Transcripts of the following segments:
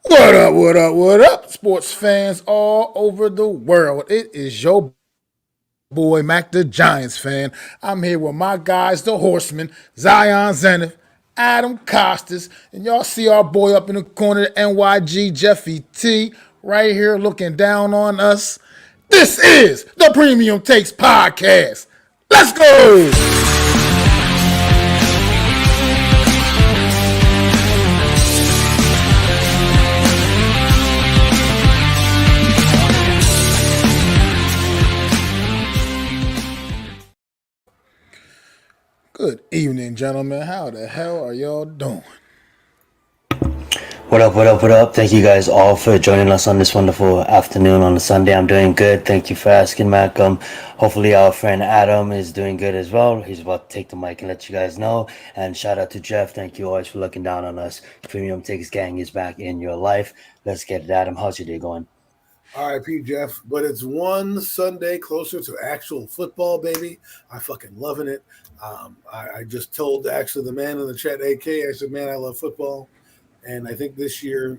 What up, what up, what up, sports fans all over the world? It is your boy, Mac the Giants fan. I'm here with my guys, the Horsemen, Zion Zenith, Adam Costas, and y'all see our boy up in the corner, NYG Jeffy T, right here looking down on us. This is the Premium Takes Podcast. Let's go! Good evening, gentlemen. How the hell are y'all doing? What up, what up, what up? Thank you guys all for joining us on this wonderful afternoon on a Sunday. I'm doing good. Thank you for asking, Malcolm. Hopefully our friend Adam is doing good as well. He's about to take the mic and let you guys know. And shout out to Jeff. Thank you always for looking down on us. Premium Takes Gang is back in your life. Let's get it, Adam. How's your day going? RIP Jeff, but it's one Sunday closer to actual football, baby. I fucking loving it. I just told actually the man in the chat, AK, I said, man, I love football. And I think this year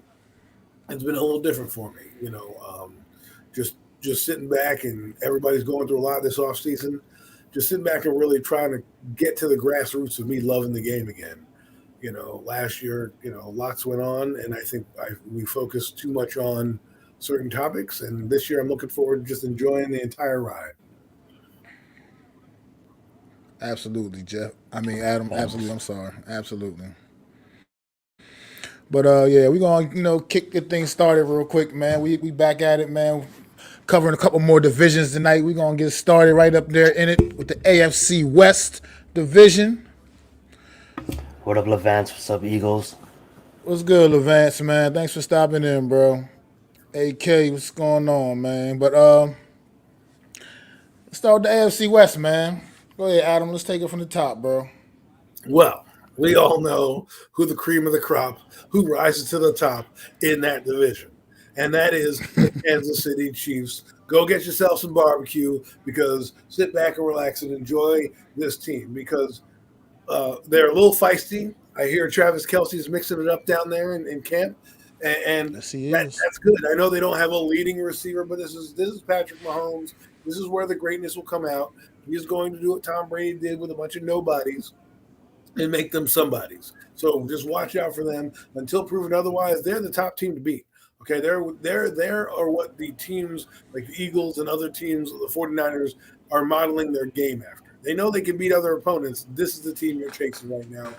it's been a little different for me. Just sitting back, and everybody's going through a lot this offseason. Just sitting back and really trying to get to the grassroots of me loving the game again. Last year, lots went on, and I think we focused too much on certain topics, and this year I'm looking forward to just enjoying the entire ride. Absolutely, Jeff. I mean, Adam, absolutely. I'm sorry. Absolutely. But yeah, we're gonna kick the thing started real quick, man. We back at it, man. Covering a couple more divisions tonight. We're gonna get started right up there in it with the AFC West division. What up, Levance? What's up, Eagles? What's good, Levance, man? Thanks for stopping in, bro. AK, what's going on, man? But let's start with the AFC West, man. Go ahead, Adam. Let's take it from the top, bro. Well, we all know who the cream of the crop, who rises to the top in that division, and that is the Kansas City Chiefs. Go get yourself some barbecue, because sit back and relax and enjoy this team, because they're a little feisty. I hear Travis Kelce's mixing it up down there in camp. And yes, that's good. I know they don't have a leading receiver, but this is Patrick Mahomes. This is where the greatness will come out. He's going to do what Tom Brady did with a bunch of nobodies and make them somebodies. So just watch out for them. Until proven otherwise, they're the top team to beat. Okay, they're are what the teams like the Eagles and other teams, the 49ers, are modeling their game after. They know they can beat other opponents. This is the team they're chasing right now.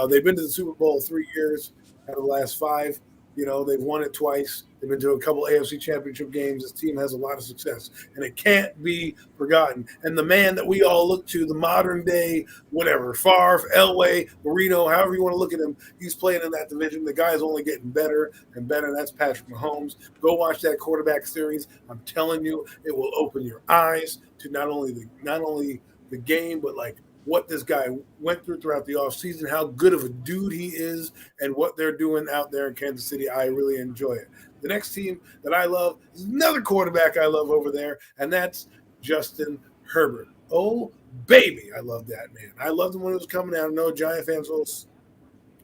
They've been to the Super Bowl 3 years out of the last 5. They've won it twice. They've been to a couple AFC championship games. This team has a lot of success, and it can't be forgotten. And the man that we all look to, the modern day, whatever, Favre, Elway, Marino, however you want to look at him, he's playing in that division. The guy's only getting better and better, and that's Patrick Mahomes. Go watch that quarterback series. I'm telling you, it will open your eyes to not only the game, but like what this guy went through throughout the offseason, how good of a dude he is, and what they're doing out there in Kansas City. I really enjoy it. The next team that I love is another quarterback I love over there, and that's Justin Herbert. Oh, baby, I love that man. I loved him when he was coming out. I know Giant fans will.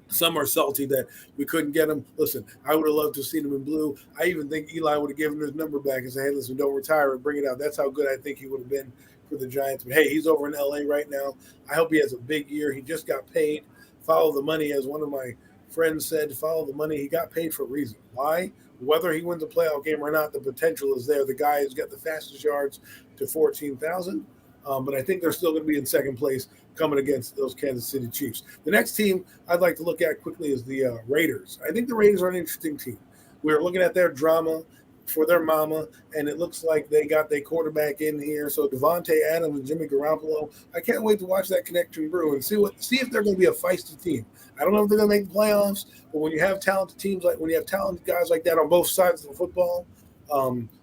Some are salty that we couldn't get him. Listen, I would have loved to have seen him in blue. I even think Eli would have given him his number back and said, hey, listen, don't retire and bring it out. That's how good I think he would have been for the Giants. But, hey, he's over in L.A. right now. I hope he has a big year. He just got paid. Follow the money, as one of my friends said, follow the money. He got paid for a reason. Why? Whether he wins a playoff game or not, the potential is there. The guy has got the fastest yards to 14,000. But I think they're still going to be in second place coming against those Kansas City Chiefs. The next team I'd like to look at quickly is the Raiders. I think the Raiders are an interesting team. We're looking at their drama for their mama, and it looks like they got their quarterback in here. So Devontae Adams and Jimmy Garoppolo, I can't wait to watch that connection brew and see if they're going to be a feisty team. I don't know if they're going to make the playoffs, but when you have talented teams when you have talented guys like that on both sides of the football,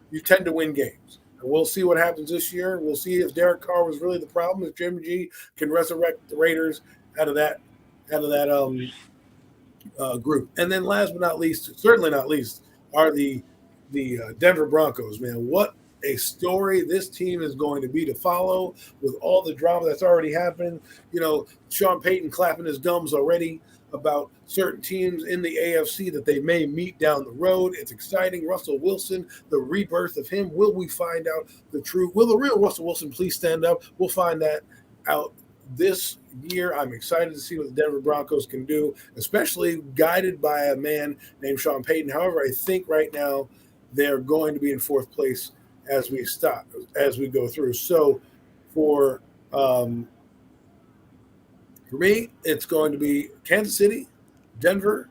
you tend to win games. And we'll see what happens this year. We'll see if Derek Carr was really the problem, if Jimmy G can resurrect the Raiders out of that group. And then last but not least, certainly not least, are the Denver Broncos, man. What a story this team is going to be to follow with all the drama that's already happened. Sean Payton clapping his gums already about certain teams in the AFC that they may meet down the road. It's exciting. Russell Wilson, the rebirth of him. Will we find out the truth? Will the real Russell Wilson please stand up? We'll find that out this year. I'm excited to see what the Denver Broncos can do, especially guided by a man named Sean Payton. However, I think right now they're going to be in fourth place as we go through. So for me, it's going to be Kansas City, Denver,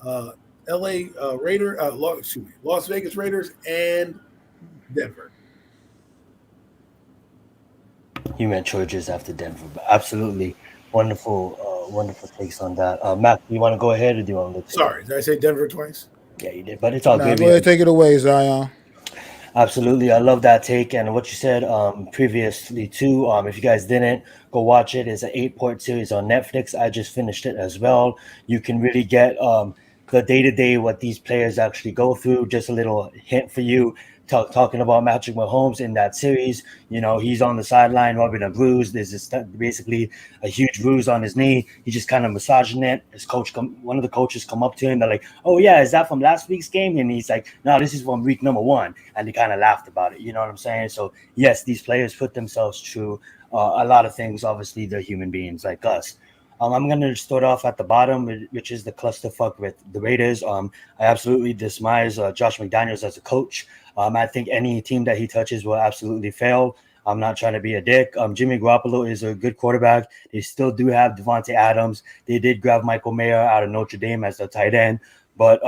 LA Las Vegas Raiders, and Denver. You meant Chargers after Denver, but absolutely wonderful takes on that. Mac, you want to go ahead or do you want to look? Sorry, did I say Denver twice? Yeah, you did, but it's all good. Go ahead, take it away, Zion. Absolutely, I love that take and what you said previously too. If you guys didn't, go watch it. It's an 8-part series on Netflix. I just finished it as well. You can really get the day-to-day what these players actually go through. Just a little hint for you. Talking about Patrick Mahomes in that series, he's on the sideline rubbing a bruise. There's basically a huge bruise on his knee. He's just kind of massaging it. One of the coaches come up to him. They're like, "Oh yeah, is that from last week's game?" And he's like, "No, this is from week number 1." And they kind of laughed about it. You know what I'm saying? So yes, these players put themselves through a lot of things. Obviously, they're human beings like us. I'm going to start off at the bottom, which is the clusterfuck with the Raiders. I absolutely despise Josh McDaniels as a coach. I think any team that he touches will absolutely fail. I'm not trying to be a dick. Jimmy Garoppolo is a good quarterback. They still do have Devontae Adams. They did grab Michael Mayer out of Notre Dame as the tight end. But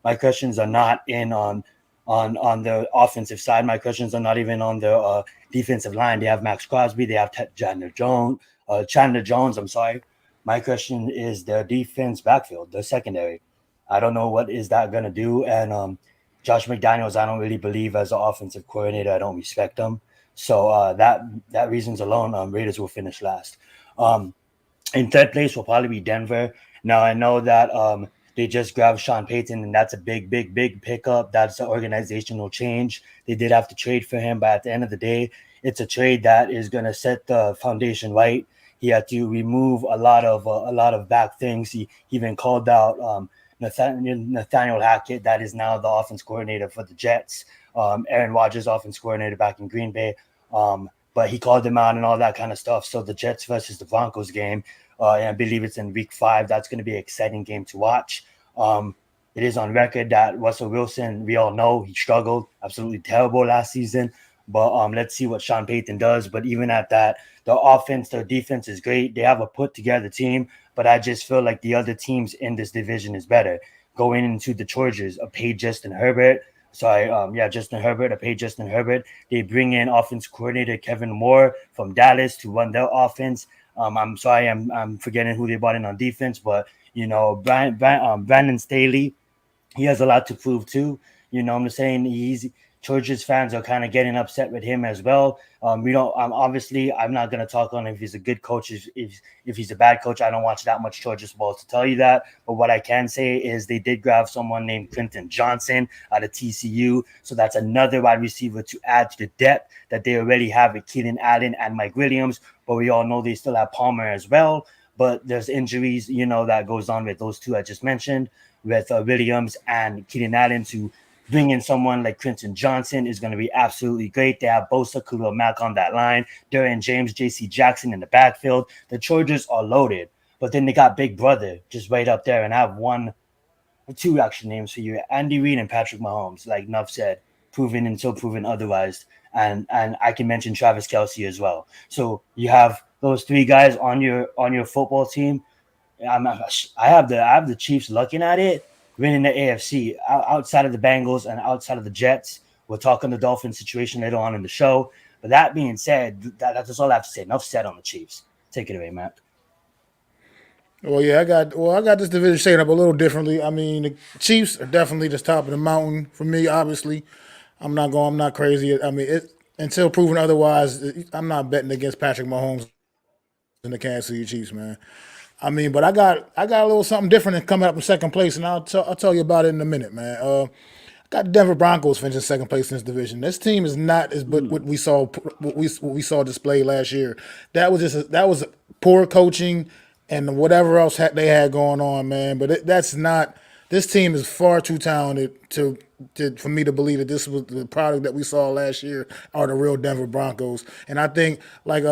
my questions are not in on the offensive side. My questions are not even on the defensive line. They have Max Crosby. They have Chandler Jones. I'm sorry. My question is their defense backfield, the secondary. I don't know what is that going to do. And Josh McDaniels, I don't really believe as an offensive coordinator. I don't respect him. So that reasons alone, Raiders will finish last. In third place will probably be Denver. Now, I know that they just grabbed Sean Payton, and that's a big pickup. That's an organizational change. They did have to trade for him, but at the end of the day, it's a trade that is going to set the foundation right. He had to remove a lot of back things. He even called out Nathaniel Hackett, that is now the offense coordinator for the Jets. Aaron Rodgers, offense coordinator back in Green Bay. But he called him out and all that kind of stuff. So the Jets versus the Broncos game, and I believe it's in week 5. That's going to be an exciting game to watch. It is on record that Russell Wilson, we all know he struggled, absolutely terrible last season. But let's see what Sean Payton does. But even at that, their defense is great. They have a put-together team, but I just feel like the other teams in this division is better. Going into the Chargers, Justin Herbert. They bring in offense coordinator Kevin Moore from Dallas to run their offense. I'm sorry, I'm forgetting who they brought in on defense, but Brandon Staley, he has a lot to prove too. I'm saying Chargers fans are kind of getting upset with him as well. I'm not going to talk on if he's a good coach. If he's a bad coach, I don't watch that much Chargers ball to tell you that. But what I can say is they did grab someone named Quentin Johnson out of TCU. So that's another wide receiver to add to the depth that they already have with Keenan Allen and Mike Williams. But we all know they still have Palmer as well. But there's injuries, that goes on with those two I just mentioned, with Williams and Keenan Allen. To bring in someone like Quentin Johnson is going to be absolutely great. They have Bosa, Khalil Mack on that line, Darian James, J.C. Jackson in the backfield. The Chargers are loaded, but then they got Big Brother just right up there, and I have two actual names for you: Andy Reid and Patrick Mahomes. Like Nuff said, proven until proven otherwise, and I can mention Travis Kelce as well. So you have those three guys on your football team. I have the Chiefs looking at it, winning the AFC outside of the Bengals and outside of the Jets. We'll talk on the Dolphins situation later on in the show. But that being said, that's all I have to say. Enough said on the Chiefs. Take it away, Matt. Well, yeah, I got this division shaped up a little differently. I mean, the Chiefs are definitely just top of the mountain for me. Obviously, I'm not crazy. I mean, until proven otherwise, I'm not betting against Patrick Mahomes and the Kansas City Chiefs, man. I mean, but I got a little something different coming up in second place, and I'll tell you about it in a minute, man. I got the Denver Broncos finishing second place in this division. This team is not as but what we saw displayed last year. That was poor coaching and whatever else they had going on, man. But that's not. This team is far too talented for me to believe that this was the product that we saw last year are the real Denver Broncos. And I think, like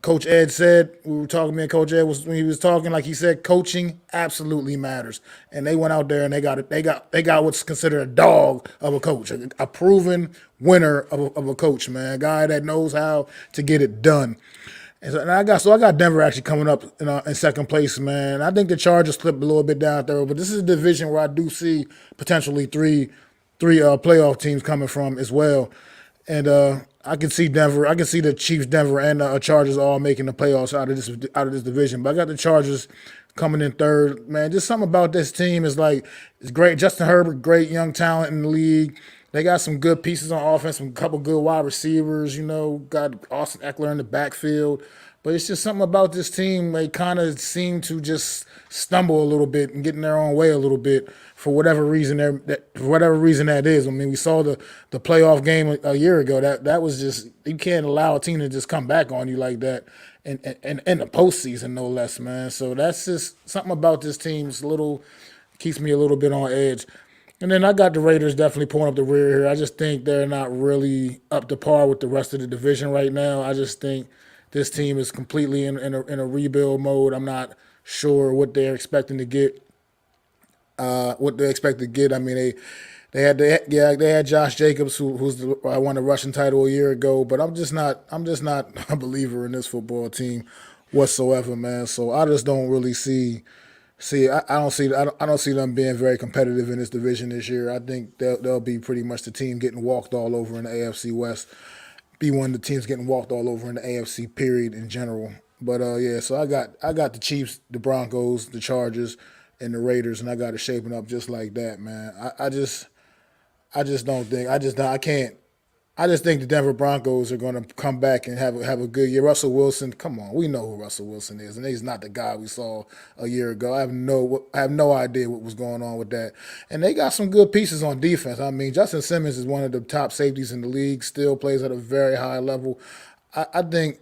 Coach Ed said, we were talking. Me and Coach Ed was when he was talking, like he said, coaching absolutely matters. And they went out there and they got what's considered a dog of a coach, a proven winner of a coach, man, a guy that knows how to get it done. And I got Denver actually coming up in second place, man. I think the Chargers slipped a little bit down there, but this is a division where I do see potentially three playoff teams coming from as well. And I can see Denver, I can see the Chiefs, Denver, and Chargers all making the playoffs out of this division. But I got the Chargers coming in third, man. Just something about this team is like it's great. Justin Herbert, great young talent in the league. They got some good pieces on offense, some couple good wide receivers. Got Austin Eckler in the backfield. But it's just something about this team. They kind of seem to just stumble a little bit and get in their own way a little bit for whatever reason. For whatever reason that is. I mean, we saw the playoff game a year ago. That was just you can't allow a team to just come back on you like that, and in the postseason no less, man. So that's just something about this team's keeps me a little bit on edge. And then I got the Raiders definitely pulling up the rear here. I just think they're not really up to par with the rest of the division right now. I just think this team is completely in a rebuild mode. I'm not sure what they're expecting to get. I mean, they had Josh Jacobs, who's won the rushing title a year ago. But I'm just not a believer in this football team whatsoever, man. So I just don't really see. I don't see them being very competitive in this division this year. I think they'll be pretty much the team getting walked all over in the AFC West. Be one of the teams getting walked all over in the AFC period in general. But yeah, so I got the Chiefs, the Broncos, the Chargers, and the Raiders, and I got it shaping up just like that, man. I can't. I just think the Denver Broncos are going to come back and have a good year. Russell Wilson, come on, we know who Russell Wilson is, and he's not the guy we saw a year ago. I have no idea what was going on with that. And they got some good pieces on defense. I mean, Justin Simmons is one of the top safeties in the league. Still plays at a very high level. I think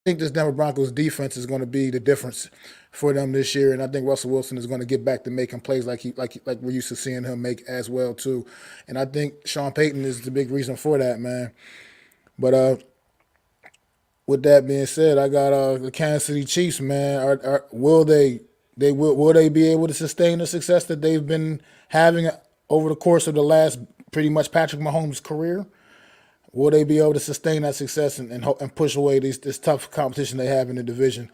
this Denver Broncos defense is going to be the difference for them this year, and I think Russell Wilson is going to get back to making plays like we're used to seeing him make as well too. And I think Sean Payton is the big reason for that, man. But with that being said, I got the Kansas City Chiefs, man. Will they be able to sustain the success that they've been having over the course of the last pretty much Patrick Mahomes' career? Will they be able to sustain that success and push away this tough competition they have in the division?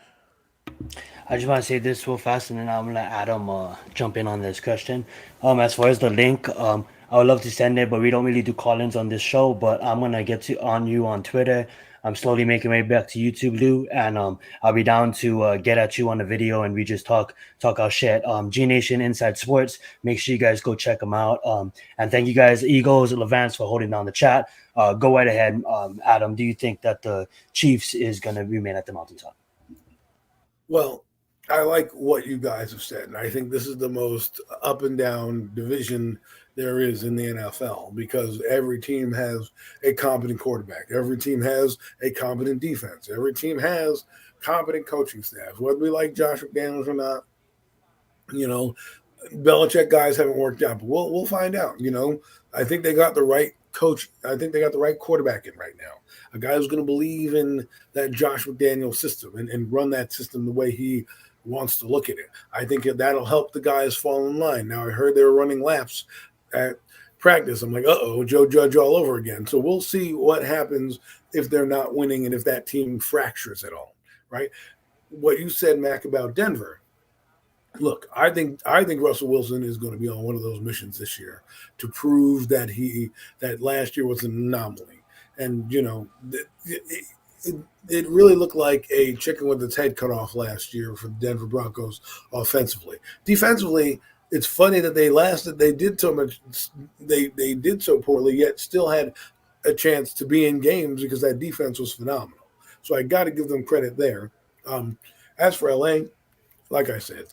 I just want to say this real fast, and then I'm gonna let Adam jump in on this question. As far as the link, I would love to send it, but we don't really do call-ins on this show. But I'm gonna get to on you on Twitter. I'm slowly making my way back to YouTube, Lou, and I'll be down to get at you on the video, and we just talk our shit. G Nation Inside Sports. Make sure you guys go check them out. And thank you guys, Eagles, Levance, for holding down the chat. Go right ahead, Adam. Do you think that the Chiefs is gonna remain at the mountaintop? Well, I like what you guys have said, and I think this is the most up and down division there is in the NFL because every team has a competent quarterback, every team has a competent defense, every team has competent coaching staff. Whether we like Josh McDaniels or not, Belichick guys haven't worked out, but we'll find out. I think they got the right coach. I think they got the right quarterback in right now. A guy who's going to believe in that Josh McDaniels system and run that system the way he wants to look at it. I think that'll help the guys fall in line. Now, I heard they were running laps at practice. I'm like, Joe Judge all over again. So we'll see what happens if they're not winning and if that team fractures at all, right? What you said, Mac, about Denver. Look, I think Russell Wilson is going to be on one of those missions this year to prove that last year was an anomaly. And, it really looked like a chicken with its head cut off last year for the Denver Broncos offensively. Defensively, it's funny that they did so much, they did so poorly, yet still had a chance to be in games because that defense was phenomenal. So I got to give them credit there. As for LA, like I said,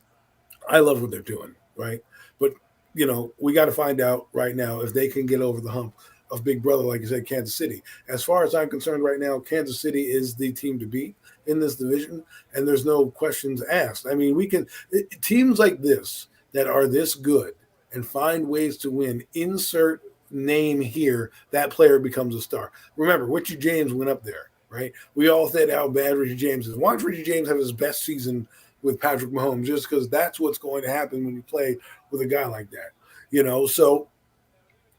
I love what they're doing, right? But, we got to find out right now if they can get over the hump of Big Brother, like you said, Kansas City. As far as I'm concerned right now, Kansas City is the team to beat. in this division, and there's no questions asked. I mean, teams like this that are this good and find ways to win, insert name here, that player becomes a star. Remember, Richie James went up there, right? We all said how bad Richie James is. Watch Richie James have his best season with Patrick Mahomes, just because that's what's going to happen when you play with a guy like that. So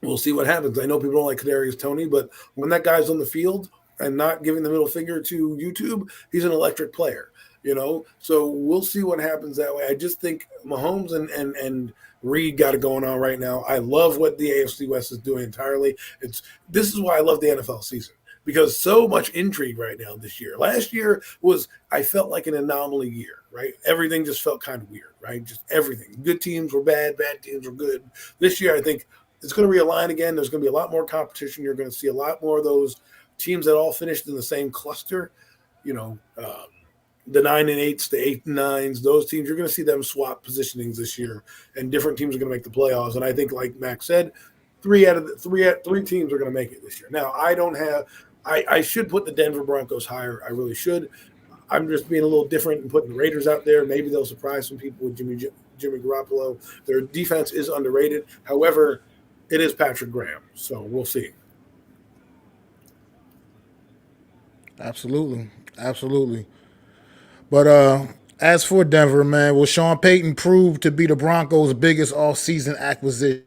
we'll see what happens. I know people don't like Kadarius Toney, but when that guy's on the field and not giving the middle finger to YouTube, he's an electric player. So we'll see what happens that way. I just think Mahomes and Reed got it going on right now. I love what the AFC West is doing entirely. This is why I love the NFL season, because so much intrigue right now this year. Last year I felt like an anomaly year, right? Everything just felt kind of weird, right? Just everything. Good teams were bad teams were good. This year, I think it's going to realign again. There's going to be a lot more competition. You're going to see a lot more of those teams that all finished in the same cluster, the 9 and 8s, the 8 and 9s, those teams, you're going to see them swap positionings this year, and different teams are going to make the playoffs. And I think, like Max said, three teams are going to make it this year. Now, I should put the Denver Broncos higher. I really should. I'm just being a little different and putting the Raiders out there. Maybe they'll surprise some people with Jimmy Garoppolo. Their defense is underrated. However, it is Patrick Graham, so we'll see. Absolutely. But as for Denver, man, will Sean Payton prove to be the Broncos' biggest off-season acquisition?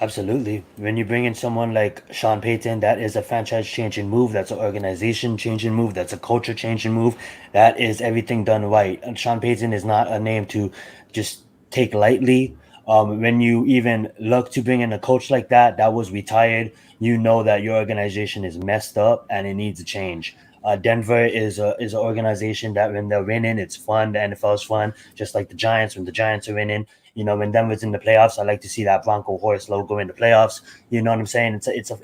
Absolutely. When you bring in someone like Sean Payton, that is a franchise-changing move. That's an organization-changing move. That's a culture-changing move. That is everything done right. And Sean Payton is not a name to just take lightly. When you even look to bring in a coach like that was retired, you know that your organization is messed up and it needs a change. Denver is an organization that when they're winning, it's fun. The NFL is fun, just like the Giants. When the Giants are winning, when Denver's in the playoffs, I like to see that Bronco horse logo in the playoffs. You know what I'm saying? It's a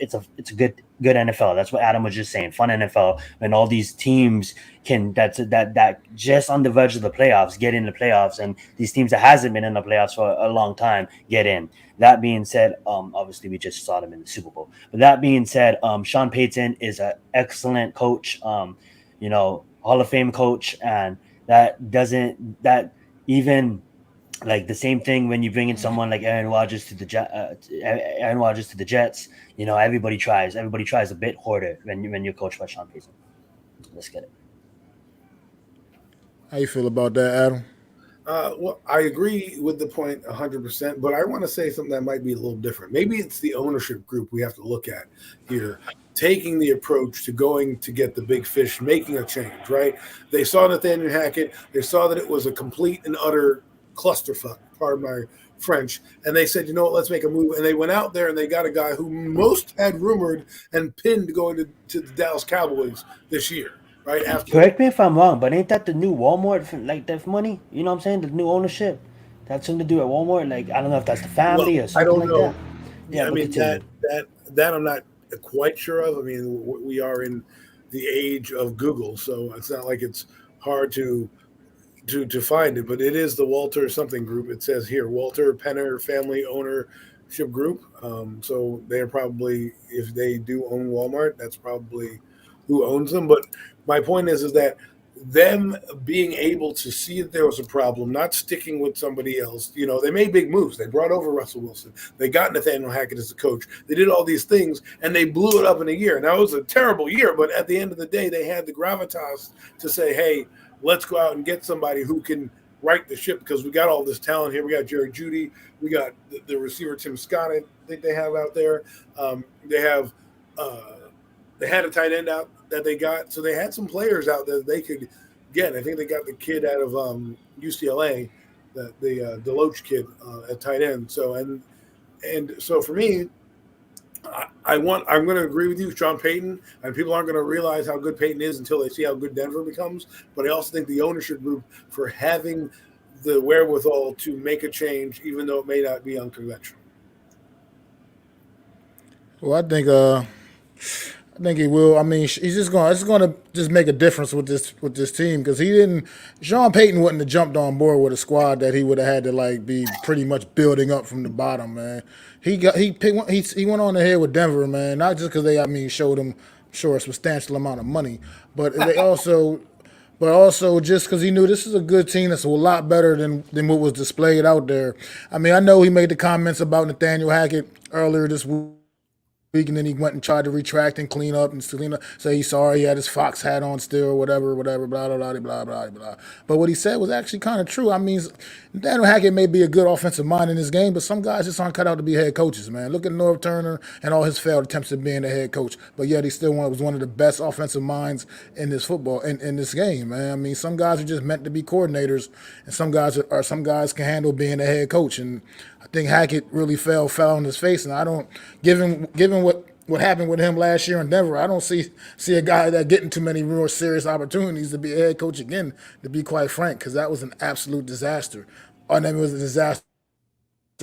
good NFL. That's what Adam was just saying. Fun NFL when all these teams can that just on the verge of the playoffs get in the playoffs, and these teams that hasn't been in the playoffs for a long time get in. That being said, obviously we just saw them in the Super Bowl. But that being said, Sean Payton is an excellent coach, Hall of Fame coach, and that even like the same thing when you bring in someone like Aaron Rodgers to the Jets. Everybody tries a bit harder when you're coached by Sean Payton. Let's get it. How you feel about that, Adam? Well, I agree with the point 100%, but I want to say something that might be a little different. Maybe it's the ownership group we have to look at here, taking the approach to going to get the big fish, making a change, right? They saw Nathaniel Hackett. They saw that it was a complete and utter clusterfuck, pardon my French, and they said, let's make a move. And they went out there and they got a guy who most had rumored and pinned going to the Dallas Cowboys this year. Right after. Correct me if I'm wrong, but ain't that the new Walmart, like that money? You know what I'm saying? The new ownership. That's something to do at Walmart. Like, I don't know if that's the family or something like that. Yeah, I mean that I'm not quite sure of. I mean, we are in the age of Google, so it's not like it's hard to find it. But it is the Walter something group. It says here, Walter Penner Family Ownership Group. So they're probably, if they do own Walmart, that's probably who owns them. But my point is that them being able to see that there was a problem, not sticking with somebody else, they made big moves. They brought over Russell Wilson. They got Nathaniel Hackett as a coach. They did all these things, and they blew it up in a year. Now, it was a terrible year, but at the end of the day, they had the gravitas to say, hey, let's go out and get somebody who can right the ship, because we got all this talent here. We got Jerry Jeudy. We got the receiver Tim Scott, I think they have out there. They had a tight end out that they got. So they had some players out there that they could get. I think they got the kid out of UCLA, the Deloach kid at tight end. So and so for me, I'm going to agree with you, Sean Payton, and people aren't going to realize how good Payton is until they see how good Denver becomes. But I also think the ownership group for having the wherewithal to make a change, even though it may not be unconventional. Well, I think he will. I mean, it's going to just make a difference with this team, because Sean Payton wouldn't have jumped on board with a squad that he would have had to be pretty much building up from the bottom, man. He went on ahead with Denver, man, not just because they showed him sure, a substantial amount of money, but they also. But also, just because he knew this is a good team that's a lot better than what was displayed out there. I mean, I know he made the comments about Nathaniel Hackett earlier this week, and then he went and tried to retract and say he's sorry, he had his Fox hat on still, whatever, blah, blah, blah, blah, blah, blah, blah. But what he said was actually kind of true. I mean, Daniel Hackett may be a good offensive mind in this game, but some guys just aren't cut out to be head coaches, man. Look at Norv Turner and all his failed attempts at being a head coach, but yet he still was one of the best offensive minds in this in this game, man. I mean, some guys are just meant to be coordinators, and some guys can handle being a head coach, and I think Hackett really fell on his face, and I don't given what happened with him last year in Denver, I don't see a guy that getting too many real serious opportunities to be a head coach again. To be quite frank, because that was an absolute disaster. And it was a disaster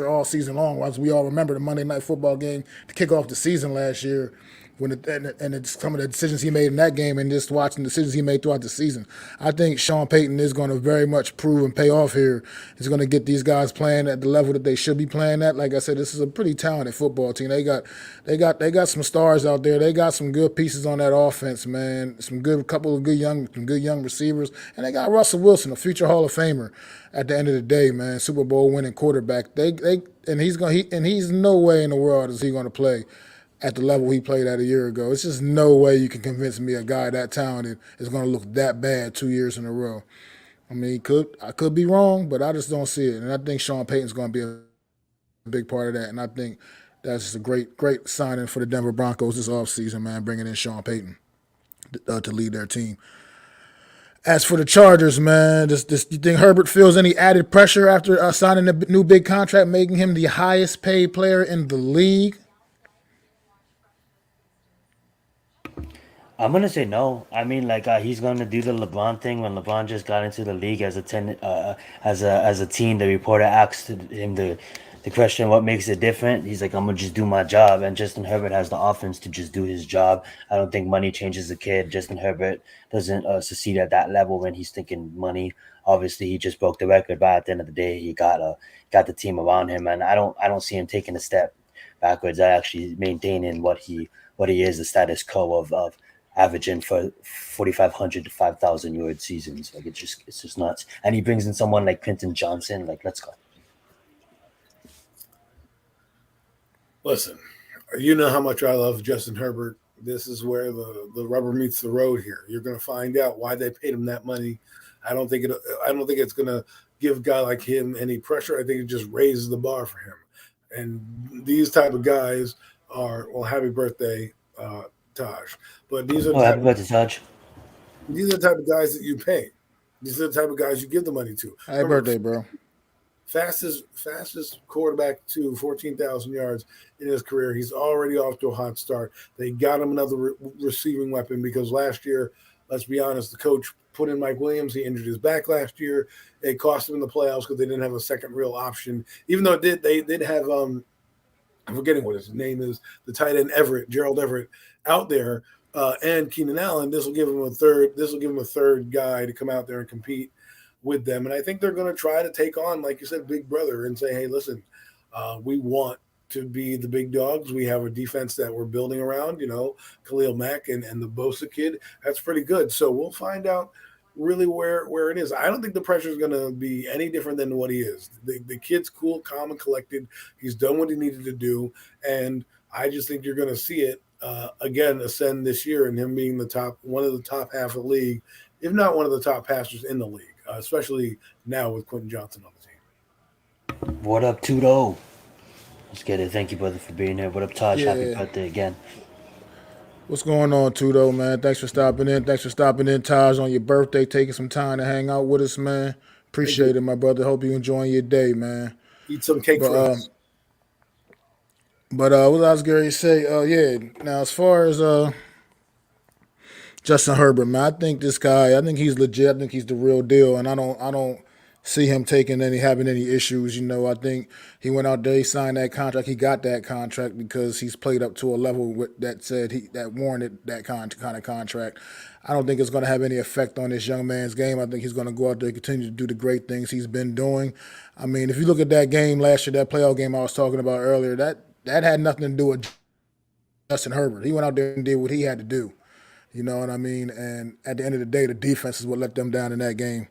all season long. As we all remember the Monday Night Football game to kick off the season last year, some of the decisions he made in that game, and just watching the decisions he made throughout the season. I think Sean Payton is going to very much prove and pay off here. He's going to get these guys playing at the level that they should be playing at. Like I said, this is a pretty talented football team. They got some stars out there. They got some good pieces on that offense, man. Some good young receivers, and they got Russell Wilson, a future Hall of Famer. At the end of the day, man, Super Bowl winning quarterback. He's no way in the world is he going to play at the level he played at a year ago. It's just no way you can convince me a guy that talented is going to look that bad 2 years in a row. I mean, I could be wrong, but I just don't see it. And I think Sean Payton's going to be a big part of that. And I think that's just a great signing for the Denver Broncos this offseason, man, bringing in Sean Payton to lead their team. As for the Chargers, man, you think Herbert feels any added pressure after signing the new big contract, making him the highest paid player in the league? I'm gonna say no. I mean, like he's gonna do the LeBron thing when LeBron just got into the league as a team. The reporter asked him the question, "What makes it different?" He's like, "I'm gonna just do my job." And Justin Herbert has the offense to just do his job. I don't think money changes a kid. Justin Herbert doesn't succeed at that level when he's thinking money. Obviously, he just broke the record, but at the end of the day, he got the team around him, and I don't see him taking a step backwards. I actually maintaining what he is, the status quo of averaging for 4,500 to 5,000 yard seasons. Like it's just nuts. And he brings in someone like Quentin Johnson. Like, let's go. Listen, you know how much I love Justin Herbert. This is where the rubber meets the road here. You're going to find out why they paid him that money. I don't think it's going to give a guy like him any pressure. I think it just raises the bar for him. And these type of guys are, well, happy birthday, Taj. But these are happy birthday, Taj. These are the type of guys that you pay. These are the type of guys you give the money to. Happy birthday, bro. Fastest quarterback to 14,000 yards in his career. He's already off to a hot start. They got him another receiving weapon because last year, let's be honest, the coach put in Mike Williams. He injured his back last year. It cost him in the playoffs because they didn't have a second real option. Even though they did have I'm forgetting what his name is, the tight end Gerald Everett out there, and Keenan Allen. This will give him a third guy to come out there and compete with them. And I think they're going to try to take on, like you said, Big Brother and say, hey, listen, we want to be the big dogs. We have a defense that we're building around, Khalil Mack and the Bosa kid. That's pretty good. So we'll find out really where it is. I don't think the pressure is going to be any different than what he is. The kid's cool, calm, and collected. He's done what he needed to do. And I just think you're going to see it again ascend this year, and him being one of the top half of the league, if not one of the top passers in the league, especially now with Quentin Johnson on the team. What up, Tudo? Let's get it. Thank you, brother, for being here. What up, Taj? Yeah. Happy birthday again. What's going on, Tudo, man? Thanks for stopping in, Taj, on your birthday, taking some time to hang out with us, man. Appreciate it, my brother. Hope you enjoying your day, man. Eat some cake for us. But what I was going to say, now as far as Justin Herbert, man, I think he's legit. I think he's the real deal, and I don't see him having any issues. I think he went out there, he signed that contract. He got that contract because he's played up to a level that warranted that kind of contract. I don't think it's going to have any effect on this young man's game. I think he's going to go out there and continue to do the great things he's been doing. I mean, if you look at that game last year, that playoff game I was talking about earlier, that had nothing to do with Justin Herbert. He went out there and did what he had to do. You know what I mean? And at the end of the day, the defense is what let them down in that game.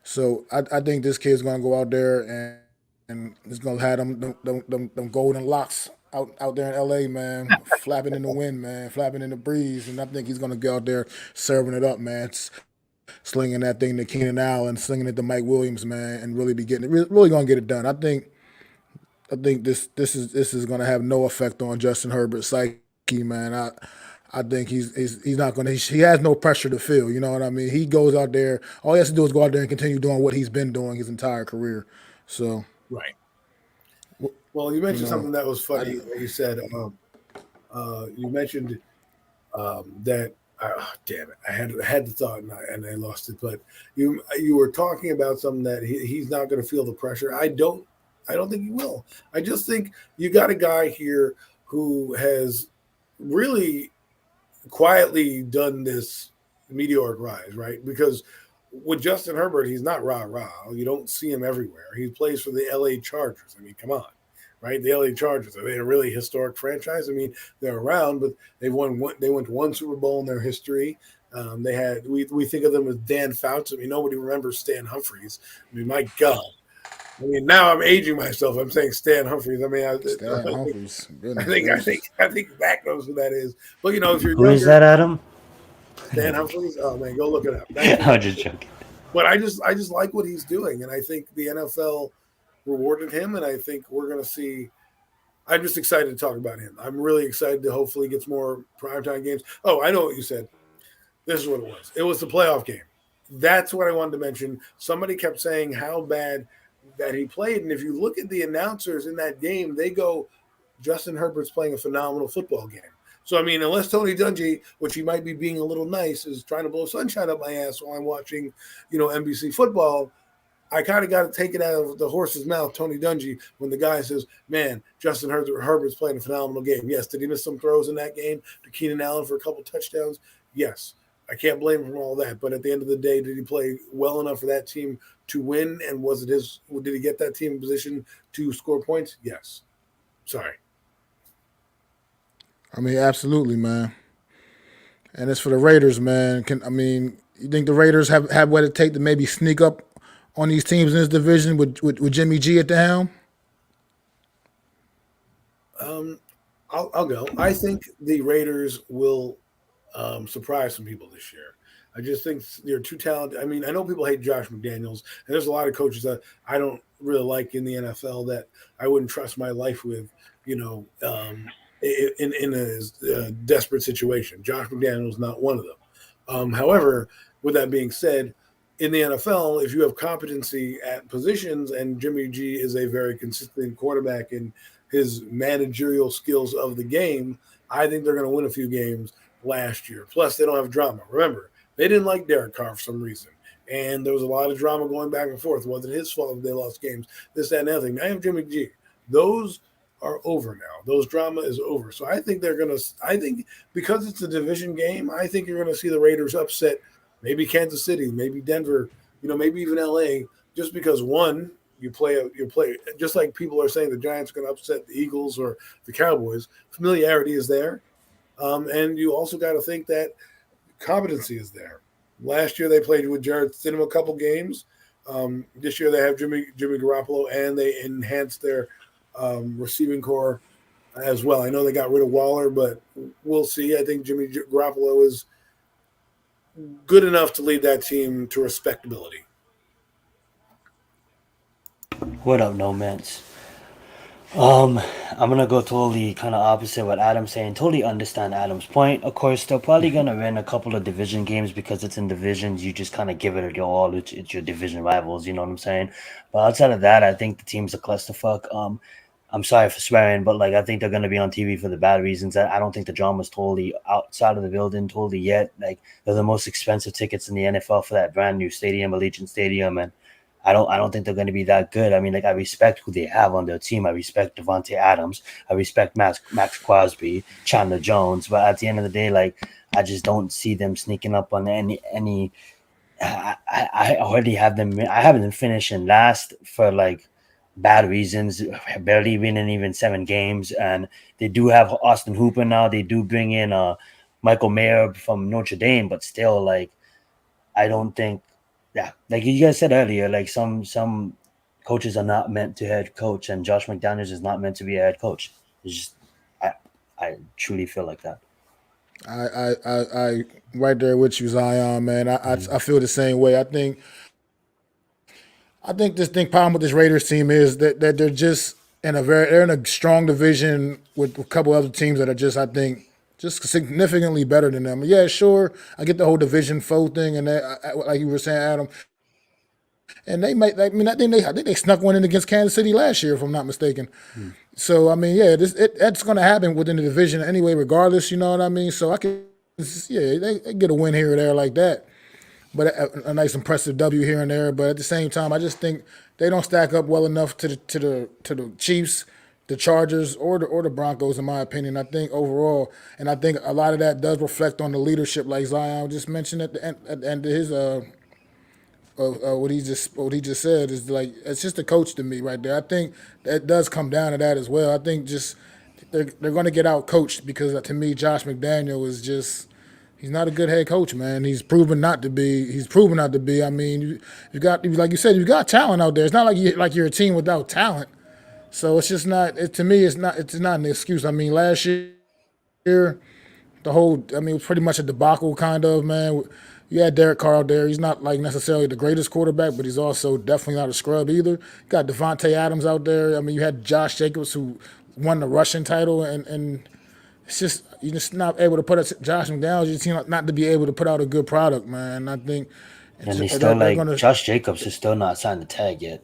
So I think this kid's gonna go out there and he's gonna have them golden locks out there in LA, man, flapping in the wind, man, flapping in the breeze. And I think he's gonna go out there serving it up, man. Slinging that thing to Keenan Allen, slinging it to Mike Williams, man, and really be getting it, really gonna get it done. I think this is gonna have no effect on Justin Herbert's psyche, man. I think he's not gonna. He has no pressure to feel. You know what I mean? He goes out there. All he has to do is go out there and continue doing what he's been doing his entire career. So Right. Well, you mentioned something that was funny. You said you mentioned that. Damn it! I had the thought and I lost it. But you were talking about something that he's not going to feel the pressure. I don't think he will. I just think you got a guy here who has really quietly done this meteoric rise, right? Because with Justin Herbert, he's not rah-rah. You don't see him everywhere. He plays for the LA Chargers. I mean, come on, right? The LA Chargers, are they a really historic franchise? I mean, they're around, but they went to one Super Bowl in their history. They had we think of them as Dan Fouts. I mean, nobody remembers Stan Humphries. I mean, my God. I mean, now I'm aging myself. I'm saying Stan Humphries. I mean, Stan Humphries. I think Mac knows who that is. But you know, if you're Who is that, Adam? Stan Humphries. Oh man, go look it up. I'm just joking. But I just like what he's doing, and I think the NFL rewarded him, and I think we're going to see. I'm just excited to talk about him. I'm really excited to hopefully get some more primetime games. Oh, I know what you said. This is what it was. It was the playoff game. That's what I wanted to mention. Somebody kept saying how bad that he played, and if you look at the announcers in that game, they go, Justin Herbert's playing a phenomenal football game. So, I mean, unless Tony Dungy, which he might be being a little nice, is trying to blow sunshine up my ass while I'm watching, NBC football, I kind of got to take it out of the horse's mouth, Tony Dungy, when the guy says, man, Justin Herbert's playing a phenomenal game. Yes, did he miss some throws in that game to Keenan Allen for a couple touchdowns? Yes. I can't blame him for all that. But at the end of the day, did he play well enough for that team to win? And did he get that team in position to score points? Yes. Sorry. I mean, absolutely, man. And it's for the Raiders, man. You think the Raiders have what it take to maybe sneak up on these teams in this division with Jimmy G at the helm? I'll go. I think the Raiders will surprise some people this year. I just think they're too talented. I mean, I know people hate Josh McDaniels, and there's a lot of coaches that I don't really like in the NFL that I wouldn't trust my life with, in a desperate situation. Josh McDaniels is not one of them. However, with that being said, in the NFL, if you have competency at positions, and Jimmy G is a very consistent quarterback in his managerial skills of the game, I think they're going to win a few games last year. Plus, they don't have drama. Remember, they didn't like Derek Carr for some reason. And there was a lot of drama going back and forth. It wasn't his fault that they lost games, this, that, and the other thing. I have Jimmy G. Those are over now. Those drama is over. So I think because it's a division game, I think you're going to see the Raiders upset maybe Kansas City, maybe Denver, maybe even LA, just because one, you play just like people are saying the Giants are going to upset the Eagles or the Cowboys. Familiarity is there. And you also got to think that competency is there. Last year they played with Jarrett Stidham a couple games. This year they have Jimmy Garoppolo, and they enhanced their receiving core as well. I know they got rid of Waller, but we'll see. I think Jimmy Garoppolo is good enough to lead that team to respectability. What up, Nomads? I'm gonna go totally kind of opposite what Adam's saying. Totally understand Adam's point. Of course, they're probably gonna win a couple of division games because it's in divisions. You just kind of give it your all. It's your division rivals. You know what I'm saying? But outside of that, I think the team's a clusterfuck. I'm sorry for swearing, but I think they're gonna be on TV for the bad reasons. I don't think the drama's totally outside of the building totally yet. They're the most expensive tickets in the NFL for that brand new stadium, Allegiant Stadium, and I don't think they're going to be that good. I mean, I respect who they have on their team. I respect Devontae Adams. I respect Max Crosby, Chandler Jones. But at the end of the day, I just don't see them sneaking up on any. I already have them. I have them finishing last for bad reasons, barely winning even 7 games. And they do have Austin Hooper now. They do bring in Michael Mayer from Notre Dame, but still, like, I don't think, yeah, like you guys said earlier, like some coaches are not meant to head coach, and Josh McDaniels is not meant to be a head coach. It's just, I I truly feel like that. I right there with you, Zion, man. I feel the same way. I think this thing problem with this Raiders team is that they're just they're in a strong division with a couple other teams that are just, I think, just significantly better than them. Yeah, sure, I get the whole division foe thing, and like you were saying, Adam, and they might. I mean, I think they snuck one in against Kansas City last year, if I'm not mistaken. Hmm. So I mean, yeah, that's going to happen within the division anyway, regardless. You know what I mean? So I can, yeah, they get a win here or there like that, but a nice impressive W here and there. But at the same time, I just think they don't stack up well enough to the Chiefs, the Chargers, or the Broncos, in my opinion. I think overall, and I think a lot of that does reflect on the leadership, like Zion just mentioned at the end of his what he just said is like, it's just a coach to me right there. I think that does come down to that as well. I think just they're going to get out coached because to me Josh McDaniel is just, he's not a good head coach, man. He's proven not to be. I mean, you got, like you said, you got talent out there. It's not like you're a team without talent. So it's just not. To me, it's not an excuse. I mean, last year the whole, I mean, it was pretty much a debacle, kind of, man. You had Derek Carr out there. He's not like necessarily the greatest quarterback, but he's also definitely not a scrub either. You got Devontae Adams out there. I mean, you had Josh Jacobs, who won the rushing title, and it's just, you're just not able to put out Josh McDaniels. You seem not to be able to put out a good product, man. I think And they still, like, Josh Jacobs is still not signed the tag yet.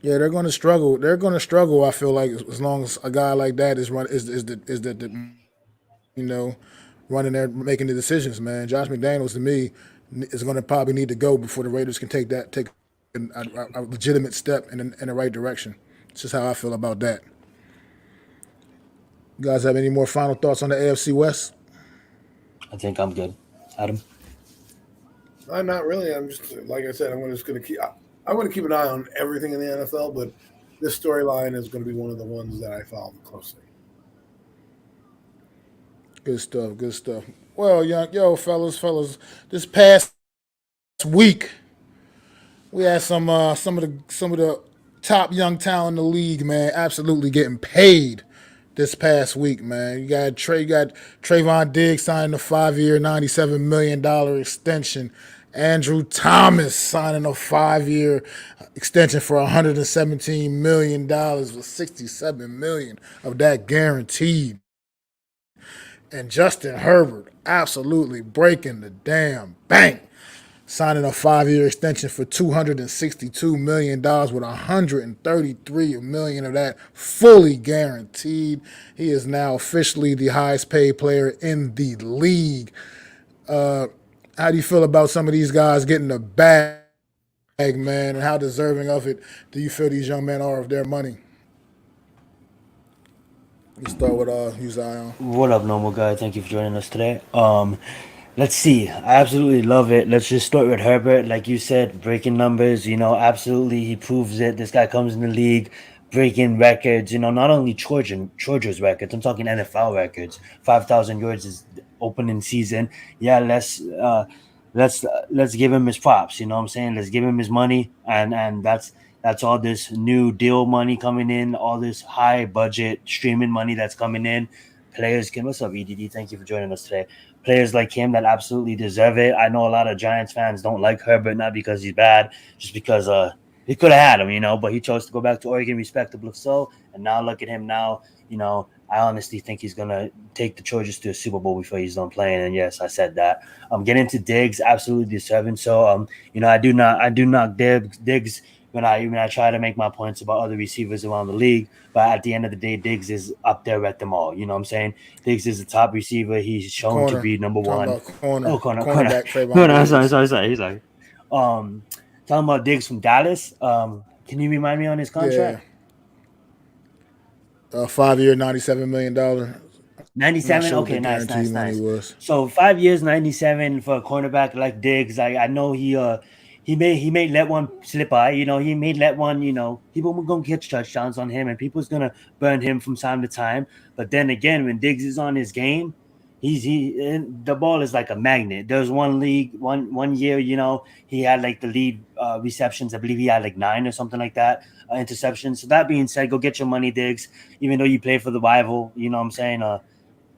yeah, they're going to struggle. They're going to struggle. I feel like as long as a guy like that is you know, running there making the decisions, man. Josh McDaniels to me is going to probably need to go before the Raiders can take a legitimate step in the right direction. It's just how I feel about that. You guys have any more final thoughts on the AFC West? I think I'm good. Adam? I'm not really. I'm just, like I said, I'm just going to keep. I'm going to keep an eye on everything in the NFL, but this storyline is going to be one of the ones that I follow closely. Good stuff. Good stuff. Well, fellas, this past week we had some of the top young talent in the league, man, absolutely getting paid this past week, man. You got Trayvon Diggs signing a 5-year, $97 million extension. Andrew Thomas signing a 5-year extension for $117 million, with $67 million of that guaranteed. And Justin Herbert absolutely breaking the damn bank, signing a 5-year extension for $262 million, with $133 million of that fully guaranteed. He is now officially the highest paid player in the league. How do you feel about some of these guys getting the bag, man, and how deserving of it do you feel these young men are of their money? Let's start with you, Zion. What up, normal guy? Thank you for joining us today. Let's see. I absolutely love it. Let's just start with Herbert. Like you said, breaking numbers, absolutely he proves it. This guy comes in the league breaking records, not only Chargers records, I'm talking NFL records. 5,000 yards is opening season. Yeah, let's give him his props, you know what I'm saying? Let's give him his money, and that's all this new deal money coming in, all this high budget streaming money that's coming in. Players can, what's up, EDD? Thank you for joining us today. Players like him that absolutely deserve it. I know a lot of Giants fans don't like Herbert, not because he's bad, just because he could have had him, but he chose to go back to Oregon, respectable so. And now look at him now, I honestly think he's gonna take the Chargers to a Super Bowl before he's done playing. And yes, I said that. Getting into Diggs, absolutely deserving. So I do knock Diggs when I try to make my points about other receivers around the league. But at the end of the day, Diggs is up there at them all. You know what I'm saying? Diggs is the top receiver. He's shown to be number one. Cornerback. Sorry. He's like, talking about Diggs from Dallas. Can you remind me on his contract? Yeah. 5-year, $97 million. 97. Sure, okay, nice. So 5 years, 97 for a cornerback like Diggs. I know he may let one slip by. He may let one. People are gonna catch touchdowns on him, and people's gonna burn him from time to time. But then again, when Diggs is on his game, And the ball is like a magnet. There's one year, he had like the lead receptions. I believe he had like 9 or something like that, interceptions. So that being said, go get your money, Diggs. Even though you play for the rival, you know what I'm saying.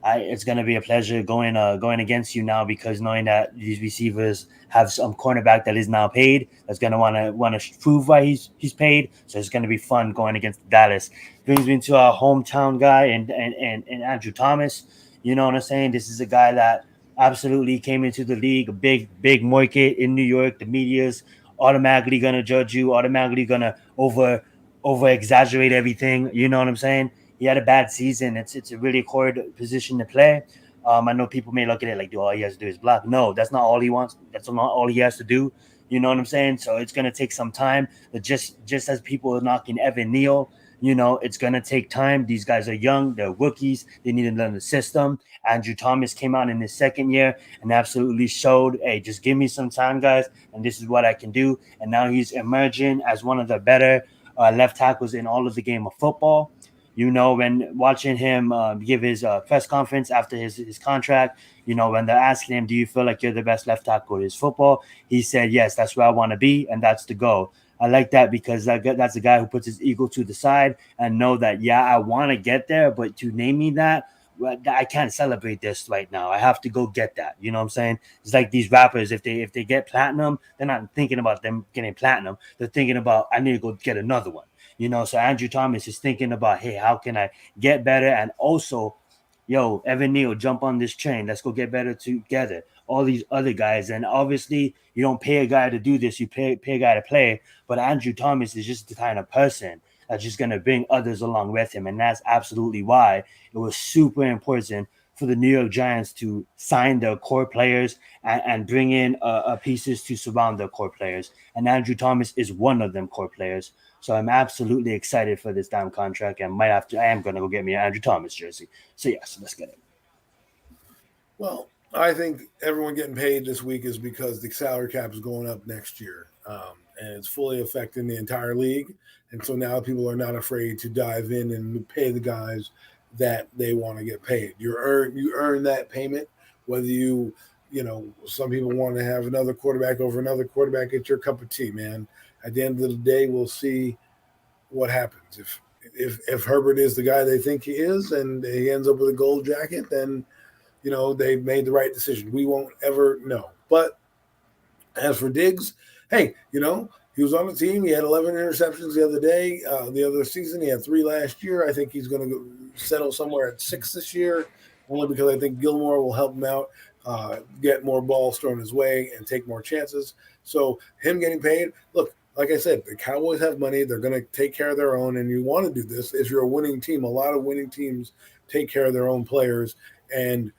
It's gonna be a pleasure going against you now, because knowing that these receivers have some cornerback that is now paid, that's gonna wanna prove why he's paid. So it's gonna be fun going against Dallas. Brings me to our hometown guy and Andrew Thomas. You know what I'm saying? This is a guy that absolutely came into the league, a big market in New York. The media's automatically gonna judge you, automatically gonna over exaggerate everything. You know what I'm saying? He had a bad season. It's a really hard position to play. I know people may look at it like, all he has to do is block. No, that's not all he wants. That's not all he has to do. You know what I'm saying? So it's gonna take some time. But just as people are knocking Evan Neal, it's gonna take time. These guys are young. They're rookies. They need to learn the system. Andrew Thomas came out in his second year and absolutely showed, hey, just give me some time, guys, and this is what I can do. And now he's emerging as one of the better left tackles in all of the game of football. When watching him give his press conference after his contract, when they're asking him, do you feel like you're the best left tackle in his football? He said, yes, that's where I want to be, and that's the goal. I like that, because that's a guy who puts his ego to the side and know that, yeah, I want to get there, but to name me that, I can't celebrate this right now. I have to go get that. You know what I'm saying? It's like these rappers, if they get platinum, they're not thinking about them getting platinum. They're thinking about, I need to go get another one. So Andrew Thomas is thinking about, hey, how can I get better? And also, Evan Neal, jump on this train. Let's go get better together. All these other guys. And obviously, you don't pay a guy to do this. You pay a guy to play. But Andrew Thomas is just the kind of person that's just going to bring others along with him. And that's absolutely why it was super important for the New York Giants to sign their core players and bring in pieces to surround their core players. And Andrew Thomas is one of them core players. So I'm absolutely excited for this damn contract, and I am going to go get me an Andrew Thomas jersey. So yes, let's get it. Well, I think everyone getting paid this week is because the salary cap is going up next year, and it's fully affecting the entire league. And so now people are not afraid to dive in and pay the guys that they want to get paid. You earn that payment, whether some people want to have another quarterback over another quarterback. It's your cup of tea, man. At the end of the day, we'll see what happens. If Herbert is the guy they think he is, and he ends up with a gold jacket, then they've made the right decision. We won't ever know. But as for Diggs, hey, he was on the team. He had 11 interceptions the other day. The other season, he had 3 last year. I think he's going to settle somewhere at 6 this year, only because I think Gilmore will help him out, get more balls thrown his way, and take more chances. So him getting paid, look, like I said, the Cowboys have money. They're going to take care of their own, and you want to do this if you're a winning team. A lot of winning teams take care of their own players, and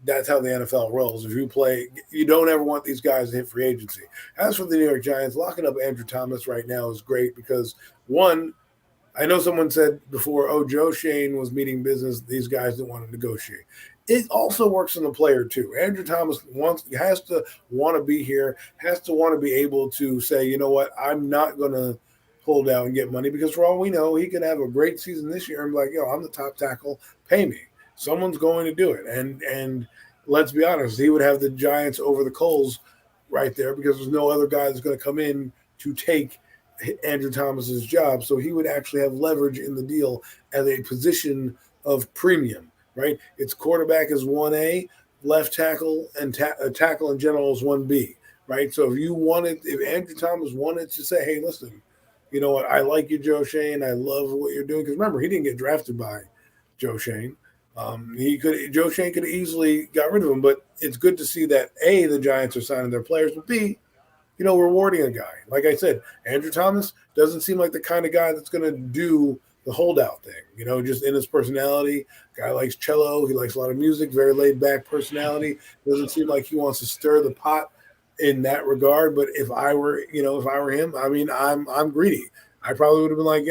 that's how the NFL rolls. If you play, you don't ever want these guys to hit free agency. As for the New York Giants, locking up Andrew Thomas right now is great because, one, I know someone said before, Joe Shane was meeting business. These guys didn't want to negotiate. It also works in the player too. Andrew Thomas has to want to be here, has to want to be able to say, you know what, I'm not going to pull down and get money, because for all we know, he could have a great season this year and be like, I'm the top tackle, pay me. Someone's going to do it. And let's be honest, he would have the Giants over the coals right there, because there's no other guy that's going to come in to take Andrew Thomas's job. So he would actually have leverage in the deal at a position of premium, right? Its quarterback is 1A, left tackle and tackle in general is 1B, right? So if Andrew Thomas wanted to say, hey, listen, you know what, I like you, Joe Shane, I love what you're doing, because remember, he didn't get drafted by Joe Shane. Joe Shane could have easily got rid of him, but it's good to see that A, the Giants are signing their players, but B, rewarding a guy. Like I said, Andrew Thomas doesn't seem like the kind of guy that's going to do the holdout thing, just in his personality. Guy likes cello. He likes a lot of music, very laid back personality. Doesn't seem like he wants to stir the pot in that regard. But if I were him, I mean, I'm greedy. I probably would have been like,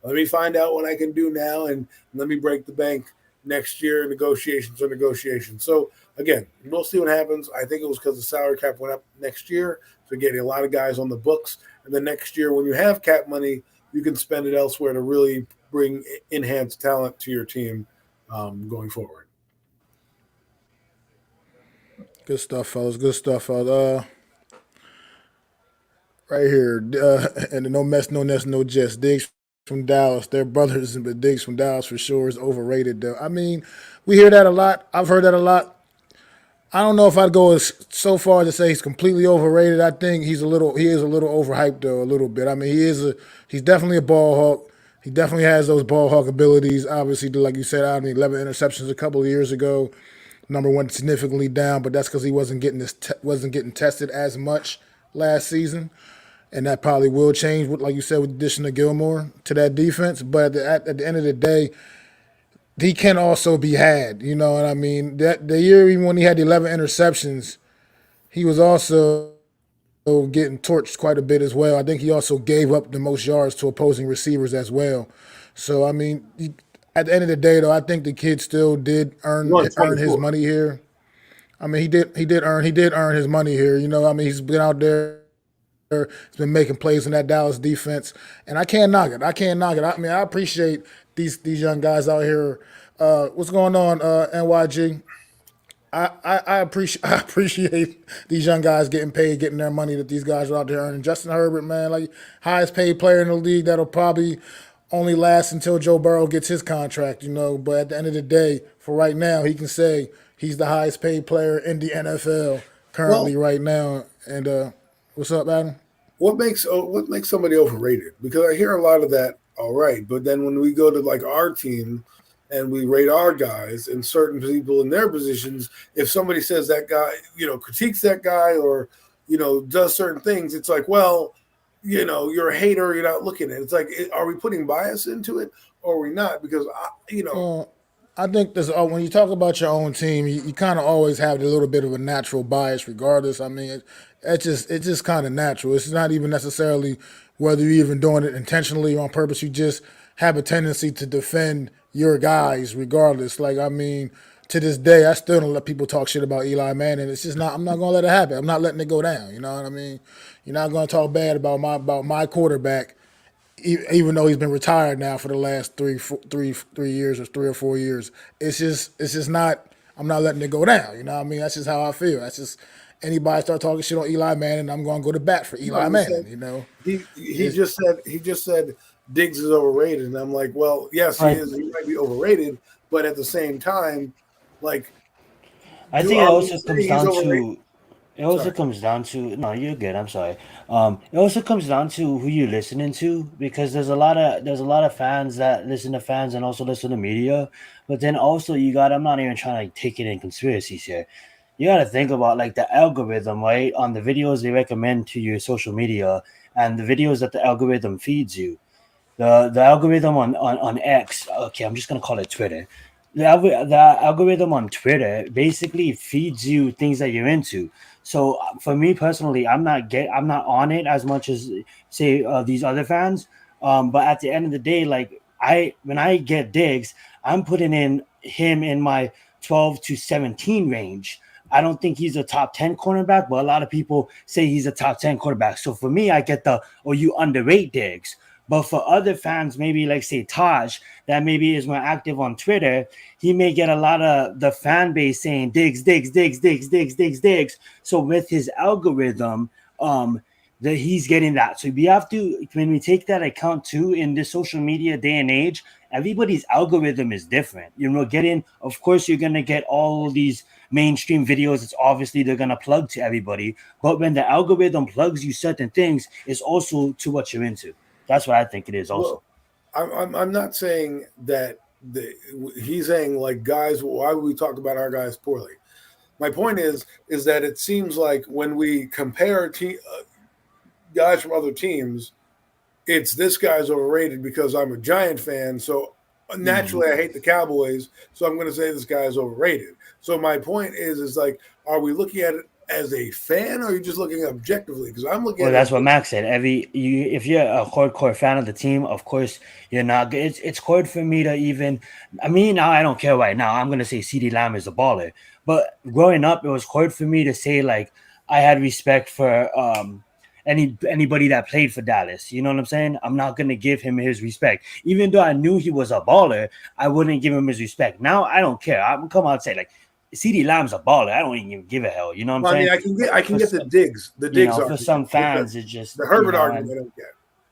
let me find out what I can do now and let me break the bank next year. Negotiations. So again, we'll see what happens. I think it was because the salary cap went up next year. So getting a lot of guys on the books. And then next year, when you have cap money, you can spend it elsewhere to really bring enhanced talent to your team going forward. Good stuff, fellas. Good stuff, fellas. Right here, and no mess, no nest, no jest. Diggs from Dallas, they're brothers, but Diggs from Dallas for sure is overrated. Though I mean, we hear that a lot. I've heard that a lot. I don't know if I'd go so far to say he's completely overrated. I think he is a little overhyped though, a little bit. I mean, he's definitely a ball hawk. He definitely has those ball hawk abilities. Obviously, like you said, I mean, 11 interceptions a couple of years ago. Number one significantly down, but that's because he wasn't getting tested as much last season, and that probably will change, like you said, with the addition of Gilmore to that defense. But at the end of the day, he can also be had. You know what I mean? That the year even when he had the 11 interceptions, he was also getting torched quite a bit as well. I think he also gave up the most yards to opposing receivers as well. So I mean, at the end of the day, though, I think the kid still did earn his money here. I mean, he did earn his money here. You know, I mean, he's been out there. He's been making plays in that Dallas defense, and I can't knock it. I mean, I appreciate these young guys out here. What's going on, NYG? I appreciate these young guys getting paid, getting their money that these guys are out there earning. Justin Herbert, man, like highest paid player in the league, that'll probably only last until Joe Burrow gets his contract, you know. But at the end of the day, for right now, he can say he's the highest paid player in the NFL currently right now. And what's up, Adam? What makes somebody overrated? Because I hear a lot of that. All right, but then when we go to like our team and we rate our guys and certain people in their positions, if somebody says that guy, critiques that guy or does certain things, it's like, well, you're a hater. You're not looking at it. It's like, are we putting bias into it or are we not? Because I think there's when you talk about your own team, you kind of always have a little bit of a natural bias, regardless. I mean, it's just kind of natural. It's not even necessarily whether you're even doing it intentionally or on purpose. You just have a tendency to defend your guys, regardless. Like, I mean, to this day, I still don't let people talk shit about Eli Manning. It's just not. I'm not gonna let it happen. I'm not letting it go down. You know what I mean? You're not gonna talk bad about my quarterback, even though he's been retired now for the last 3 years or 3 or 4 years. It's just not. I'm not letting it go down. You know what I mean? That's just how I feel. That's just anybody start talking shit on Eli Manning, I'm going to go to bat for Eli Manning. He just said Diggs is overrated, and I'm like, well, yes, he is. He might be overrated, but at the same time, like, I think it also comes down to. It also comes down to no, you're good. I'm sorry. It also comes down to who you're listening to, because there's a lot of fans that listen to fans and also listen to media. But then also I'm not even trying to take it in conspiracies here. You got to think about like the algorithm, right? On the videos they recommend to your social media and the videos that the algorithm feeds you. The algorithm on X. Okay, I'm just gonna call it Twitter. The algorithm on Twitter basically feeds you things that you're into. So for me personally, I'm not on it as much as say these other fans. But at the end of the day, like when I get Diggs, I'm putting in him in my 12 to 17 range. I don't think he's a top 10 cornerback, but a lot of people say he's a top 10 quarterback. So for me, I get you underrate Diggs. But for other fans, maybe like say Taj, that maybe is more active on Twitter, he may get a lot of the fan base saying Diggs, Diggs, Diggs, Diggs, Diggs, Diggs, Diggs. So with his algorithm, that he's getting that. So we have to, when we take that account too, in this social media day and age, everybody's algorithm is different. Of course, you're gonna get all these mainstream videos. It's obviously they're gonna plug to everybody. But when the algorithm plugs you certain things, it's also to what you're into. That's what I think it is also. Well, I'm not saying that he's saying like, guys, why would we talk about our guys poorly? My point is that it seems like when we compare guys from other teams, it's this guy's overrated because I'm a Giant fan. So naturally I hate the Cowboys. So I'm going to say this guy's overrated. So my point is like, are we looking at it as a fan, or are you just looking objectively? Because I'm looking. Well, that's what Max said. If you're a hardcore fan of the team, of course you're not. It's hard for me to even. I mean, now I don't care right now. I'm gonna say CeeDee Lamb is a baller, but growing up, it was hard for me to say like I had respect for anybody that played for Dallas. You know what I'm saying? I'm not gonna give him his respect, even though I knew he was a baller. I wouldn't give him his respect. Now I don't care. I'm come out and say like, CeeDee Lamb's a baller. I don't even give a hell. You know what I'm Well, I mean, saying? I can get the digs For argument. some fans, it's just The Herbert argument I don't get.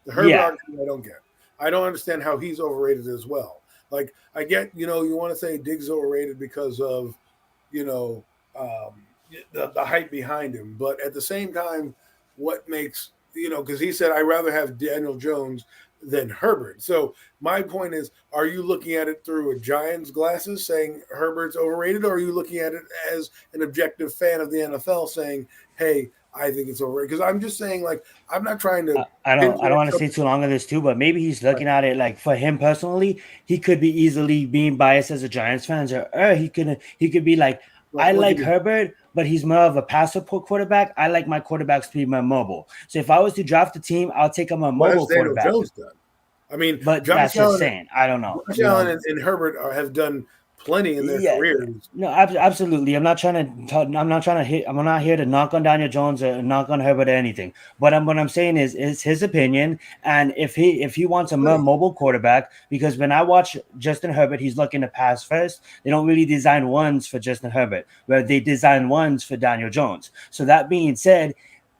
The Herbert Yeah. argument I don't get. I don't understand how he's overrated as well. Like I get, you want to say Diggs overrated because of, the hype behind him, but at the same time, what makes because he said I'd rather have Daniel Jones than Herbert. So my point is, are you looking at it through a Giants glasses, saying Herbert's overrated, or are you looking at it as an objective fan of the NFL, saying, hey, I think it's overrated? Because I'm just saying, like, I'm not trying to. I don't want to say too long of this too, but maybe he's looking at it like for him personally, he could be easily being biased as a Giants fan, or he could be like, I like Herbert, but he's more of a passer quarterback. I like my quarterbacks to be more mobile. So if I was to draft a team, I'll take a more mobile quarterback. Jones done. I mean, but Josh that's just saying. I don't know. Josh Allen and Herbert have done plenty in their careers. No, absolutely. I'm not here to knock on Daniel Jones or knock on Herbert or anything. But what I'm saying is his opinion, and if he wants a more mobile quarterback, because when I watch Justin Herbert, he's looking to pass first. They don't really design ones for Justin Herbert, where they design ones for Daniel Jones. So that being said,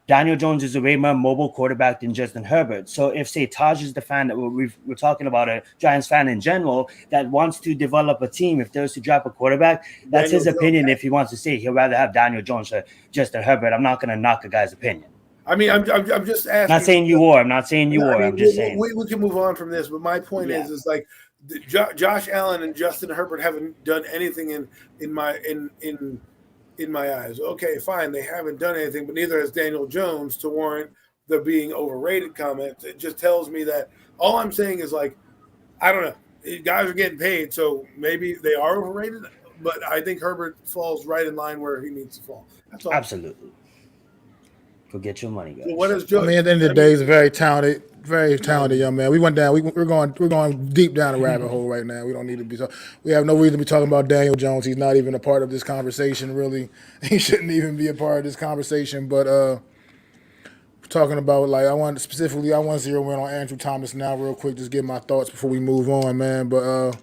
Daniel Jones is a way more mobile quarterback than Justin Herbert. So if, say, Taj is the fan that we're talking about, a Giants fan in general, that wants to develop a team, if there's to draft a quarterback, that's his opinion. If he wants to say he'd rather have Daniel Jones or Justin Herbert, I'm not going to knock a guy's opinion. I mean, I'm just asking. Not saying you are. I'm not saying you are. I'm just saying. We can move on from this, but my point is like Josh Allen and Justin Herbert haven't done anything in my eyes. Okay, fine. They haven't done anything, but neither has Daniel Jones to warrant the being overrated comment. It just tells me that all I'm saying is, like, I don't know. Guys are getting paid, so maybe they are overrated, but I think Herbert falls right in line where he needs to fall. That's all. Absolutely. Go get your money, guys. So what is Joe? I mean, at the end of the day, he's a very talented young man. We went down. We're going deep down the rabbit hole right now. We don't need to be. We have no reason to be talking about Daniel Jones. He's not even a part of this conversation. Really, he shouldn't even be a part of this conversation. But talking about, like, I want to zero in on Andrew Thomas now, real quick. Just give my thoughts before we move on, man. But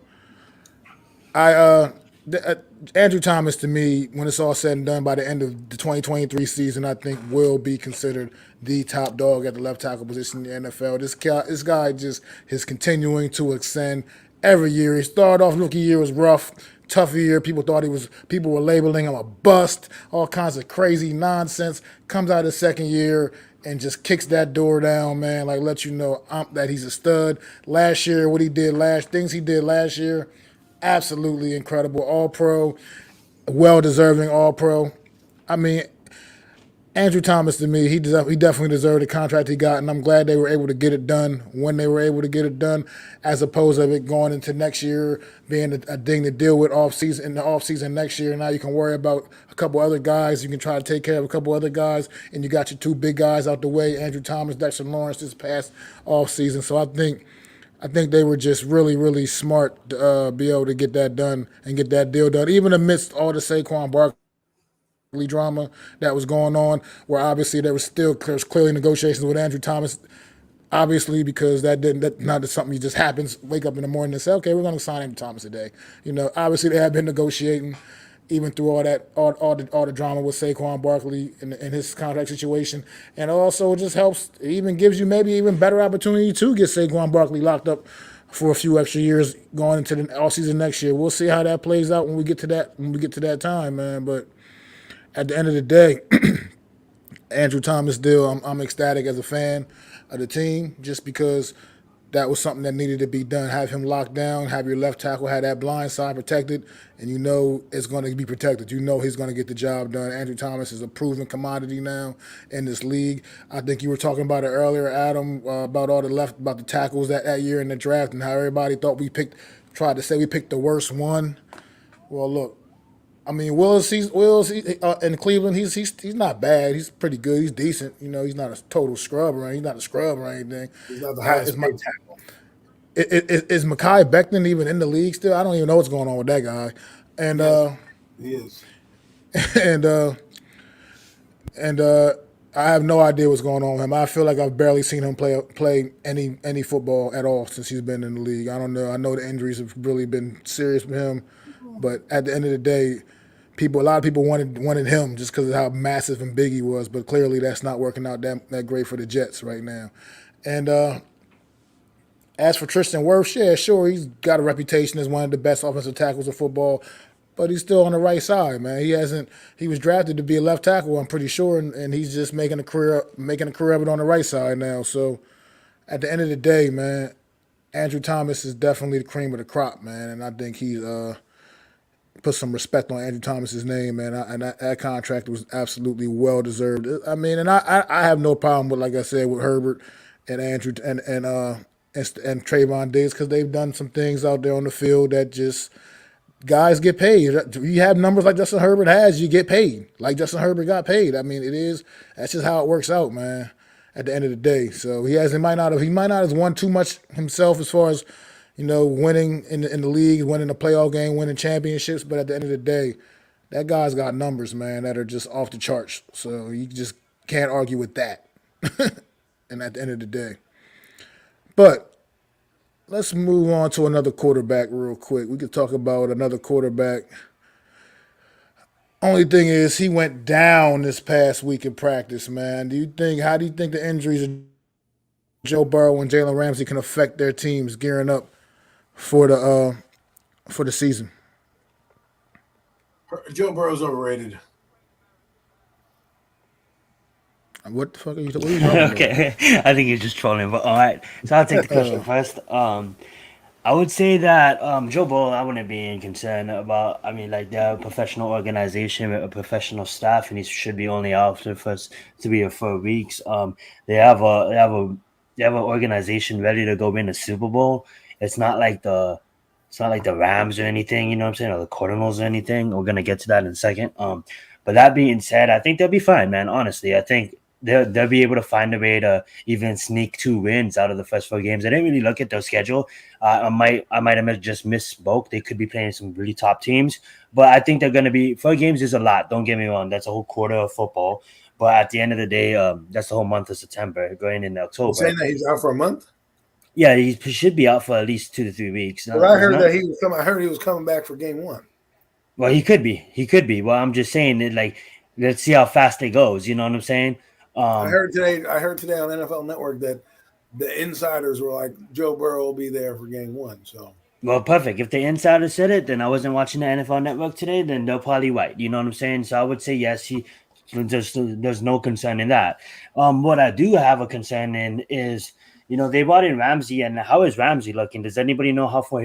Andrew Thomas, to me, when it's all said and done, by the end of the 2023 season, I think will be considered the top dog at the left tackle position in the NFL. This guy just is continuing to ascend every year. He started off rookie year was rough, tough year. People were labeling him a bust, all kinds of crazy nonsense. Comes out his second year and just kicks that door down, man. Like, let you know that he's a stud. Last year, things he did last year. Absolutely incredible. All-Pro, well-deserving All-Pro. I mean, Andrew Thomas, to me, he definitely deserved the contract he got, and I'm glad they were able to get it done when they were able to get it done, as opposed to it going into next year being a thing to deal with in the offseason next year. Now you can worry about a couple other guys. You can try to take care of a couple other guys, and you got your two big guys out the way, Andrew Thomas, Dexter Lawrence, this past offseason. So I think they were just really, really smart to be able to get that done and get that deal done, even amidst all the Saquon Barkley drama that was going on, where obviously there's clearly negotiations with Andrew Thomas, obviously, because that's not something you just happens, wake up in the morning and say, okay, we're going to sign Andrew Thomas today. Obviously they have been negotiating even through all the drama with Saquon Barkley and his contract situation. And also just helps, it even gives you maybe even better opportunity to get Saquon Barkley locked up for a few extra years going into the offseason next year. We'll see how that plays out when we get to that time, man. But at the end of the day, Andrew Thomas deal, I'm ecstatic as a fan of the team, just because that was something that needed to be done. Have him locked down, have your left tackle, have that blind side protected, and it's going to be protected. He's going to get the job done. Andrew Thomas is a proven commodity now in this league. I think you were talking about it earlier, Adam, about the tackles that year in the draft, and how everybody thought tried to say we picked the worst one. Well, look, I mean, Willis in Cleveland, he's not bad. He's pretty good. He's decent. He's not a total scrub or anything. He's not a scrub or anything. He's not the highest paid tackle. Is Mekhi Becton even in the league still? I don't even know what's going on with that guy. And he is. And I have no idea what's going on with him. I feel like I've barely seen him play any football at all since he's been in the league. I don't know. I know the injuries have really been serious with him, but at the end of the day, A lot of people wanted him just because of how massive and big he was, but clearly that's not working out that great for the Jets right now. And as for Tristan Wirfs, yeah, sure, he's got a reputation as one of the best offensive tackles in football, but he's still on the right side, man. He was drafted to be a left tackle, I'm pretty sure, and he's just making a career of it on the right side now. So at the end of the day, man, Andrew Thomas is definitely the cream of the crop, man, and I think he's put some respect on Andrew Thomas's name, man. And that contract was absolutely well deserved. I mean, and I have no problem with, like I said, with Herbert and Andrew and Trayvon Diggs, because they've done some things out there on the field that just guys get paid. You have numbers like Justin Herbert has, you get paid. Like Justin Herbert got paid. I mean, that's just how it works out, man. At the end of the day, so he might not have won too much himself as far as winning in the league, winning a playoff game, winning championships. But at the end of the day, that guy's got numbers, man, that are just off the charts. So you just can't argue with that. And at the end of the day. But let's move on to another quarterback real quick. We could talk about another quarterback. Only thing is, he went down this past week in practice, man. How do you think the injuries of Joe Burrow and Jalen Ramsey can affect their teams gearing up for the season? Joe Burrow's overrated. What the fuck are you talking about? Okay, I think you're just trolling, but all right. So I'll take the question first. I would say that Joe Burrow, I wouldn't be in concern about. I mean, like they're a professional organization with a professional staff, and he should be only out for the first 3 or 4 weeks. They have an organization ready to go win the Super Bowl. It's not like the Rams or anything, you know what I'm saying, or the Cardinals or anything. We're gonna get to that in a second. But that being said, I think they'll be fine, man. Honestly, I think they'll be able to find a way to even sneak 2 wins out of the first 4 games. I didn't really look at their schedule. I might have just misspoke. They could be playing some really top teams, but I think they're going to be 4 games is a lot. Don't get me wrong. That's a whole quarter of football. But at the end of the day, that's the whole month of September going into October. You're saying that he's out for a month? Yeah, he should be out for at least 2 to 3 weeks. Well, I heard that he was coming back for game 1. Well, he could be. Well, I'm just saying that, like, let's see how fast it goes. You know what I'm saying? I heard today on NFL Network that the insiders were like, Joe Burrow will be there for game 1. So, well, perfect. If the insiders said it, then I wasn't watching the NFL Network today. Then they're probably right. You know what I'm saying? So I would say yes. There's no concern in that. What I do have a concern in is, they brought in Ramsey, and how is Ramsey looking? Does anybody know how far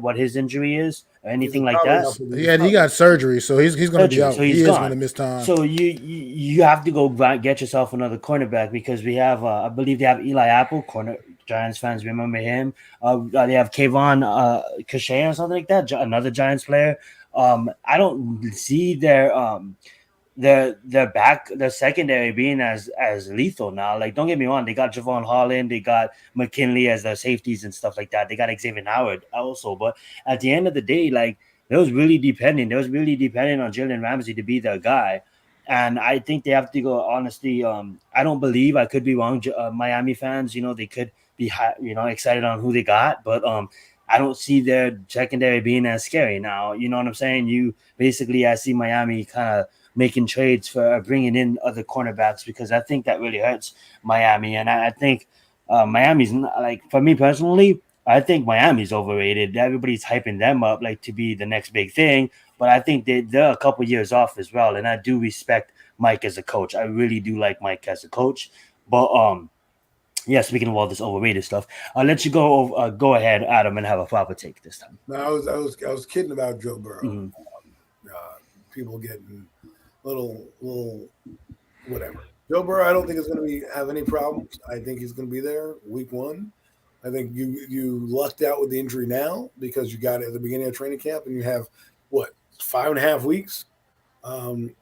what his injury is or anything like that? He got surgery, so he's going to be out. So he is gone. going to miss time. So you have to go get yourself another cornerback, because we have I believe they have Eli Apple, corner. Giants fans remember him. They have Kayvon Cachet or something like that, another Giants player. I don't see their secondary being as lethal now. Like, don't get me wrong, they got Javon Holland, they got McKinley as their safeties and stuff like that. They got Xavier Howard also. But at the end of the day, like, they was really dependent on Jalen Ramsey to be their guy. And I think they have to go, honestly, I don't believe, I could be wrong, Miami fans, they could be excited on who they got, but I don't see their secondary being as scary now. You know what I'm saying? I see Miami kind of making trades for bringing in other cornerbacks, because I think that really hurts Miami. And I think Miami's, like, for me personally, I think Miami's overrated. Everybody's hyping them up like to be the next big thing, but I think they're a couple years off as well. And I do respect Mike as a coach. I really do like Mike as a coach. But yeah, speaking of all this overrated stuff, I'll let you go ahead, Adam, and have a proper take this time. No, I was kidding about Joe Burrow. Mm-hmm. People getting little whatever. Joe Burrow, I don't think is going to have any problems. I think he's going to be there week 1. I think you lucked out with the injury now, because you got it at the beginning of training camp, and you have 5.5 weeks to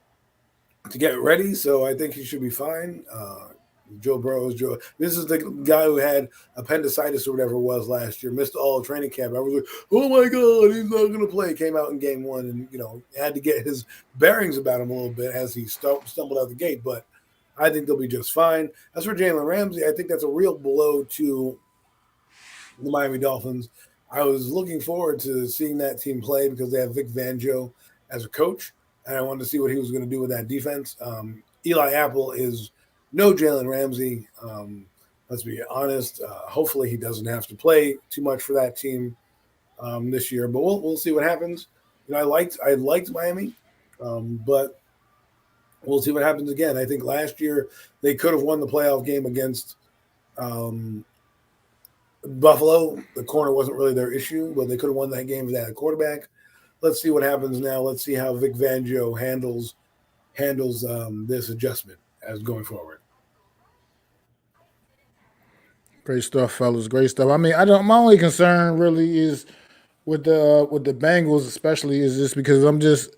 get ready. So I think he should be fine. Joe Burrow is Joe. This is the guy who had appendicitis or whatever it was last year, missed all of training camp. I was like, oh my God, he's not going to play. Came out in game 1 and, had to get his bearings about him a little bit as he stumbled out the gate. But I think they'll be just fine. As for Jalen Ramsey, I think that's a real blow to the Miami Dolphins. I was looking forward to seeing that team play because they have Vic Fangio as a coach. and I wanted to see what he was going to do with that defense. Eli Apple is no Jalen Ramsey. Let's be honest. Hopefully, he doesn't have to play too much for that team this year, but we'll see what happens. I liked Miami, but we'll see what happens again. I think last year they could have won the playoff game against Buffalo. The corner wasn't really their issue, but they could have won that game if they had a quarterback. Let's see what happens now. Let's see how Vic Fangio handles this adjustment as going forward. Great stuff, fellas. Great stuff. I mean, my only concern really is with the Bengals, especially, is just because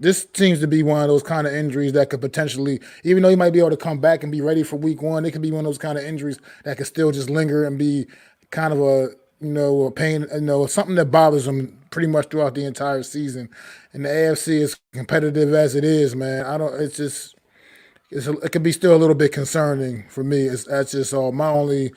this seems to be one of those kind of injuries that could potentially, even though you might be able to come back and be ready for week one, it could be one of those kind of injuries that could still just linger and be kind of a pain, something that bothers them pretty much throughout the entire season. And the AFC is competitive as it is, man. It could be still a little bit concerning for me. That's my only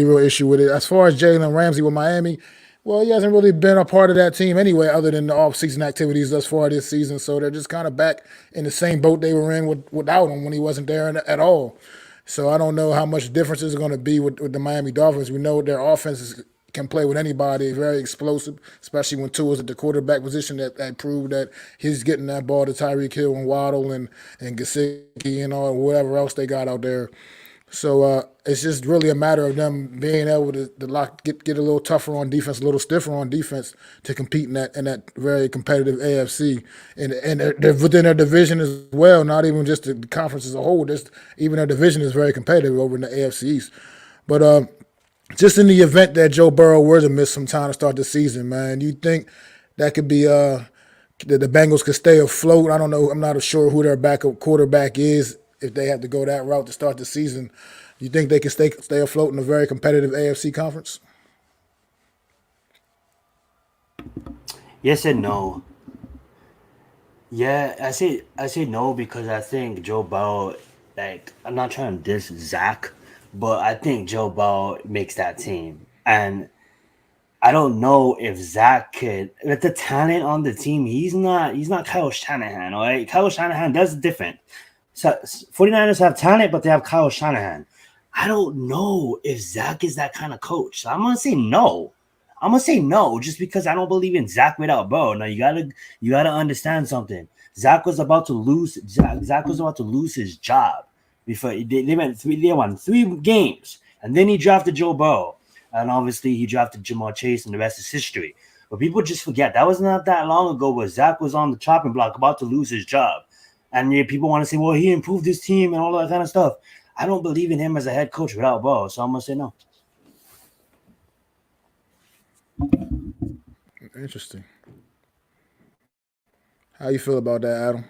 real issue with it. As far as Jalen Ramsey with Miami, well, he hasn't really been a part of that team anyway, other than the offseason activities thus far this season. So they're just kind of back in the same boat they were in without him when he wasn't there at all. So I don't know how much difference is going to be with the Miami Dolphins. We know their offense can play with anybody, very explosive, especially when Tua's at the quarterback position. That proved that he's getting that ball to Tyreek Hill and Waddle and Gesicki and all whatever else they got out there. So it's just really a matter of them being able to get a little tougher on defense, a little stiffer on defense to compete in that very competitive AFC and they're within their division as well. Not even just the conference as a whole. Even their division is very competitive over in the AFC East. But just in the event that Joe Burrow were to miss some time to start the season, man, you think that could be that the Bengals could stay afloat? I don't know. I'm not sure who their backup quarterback is. If they have to go that route to start the season, you think they can stay afloat in a very competitive AFC conference? Yes and no. Yeah, I say no because I think Joe Burrow, I'm not trying to diss Zach, but I think Joe Burrow makes that team. And I don't know if Zach could, with the talent on the team, he's not Kyle Shanahan, all right? Kyle Shanahan does different. So 49ers have talent, but they have Kyle Shanahan. I don't know if Zach is that kind of coach. So I'm gonna say no. Just because I don't believe in Zach without Burrow. Now you gotta understand something. Zach was about to lose his job before they won 3 games, and then he drafted Joe Burrow, and obviously he drafted Jamar Chase, and the rest is history. But people just forget that was not that long ago where Zach was on the chopping block about to lose his job. And people want to say, well, he improved his team and all that kind of stuff. I don't believe in him as a head coach without Burrow, so I'm going to say no. Interesting. How you feel about that, Adam?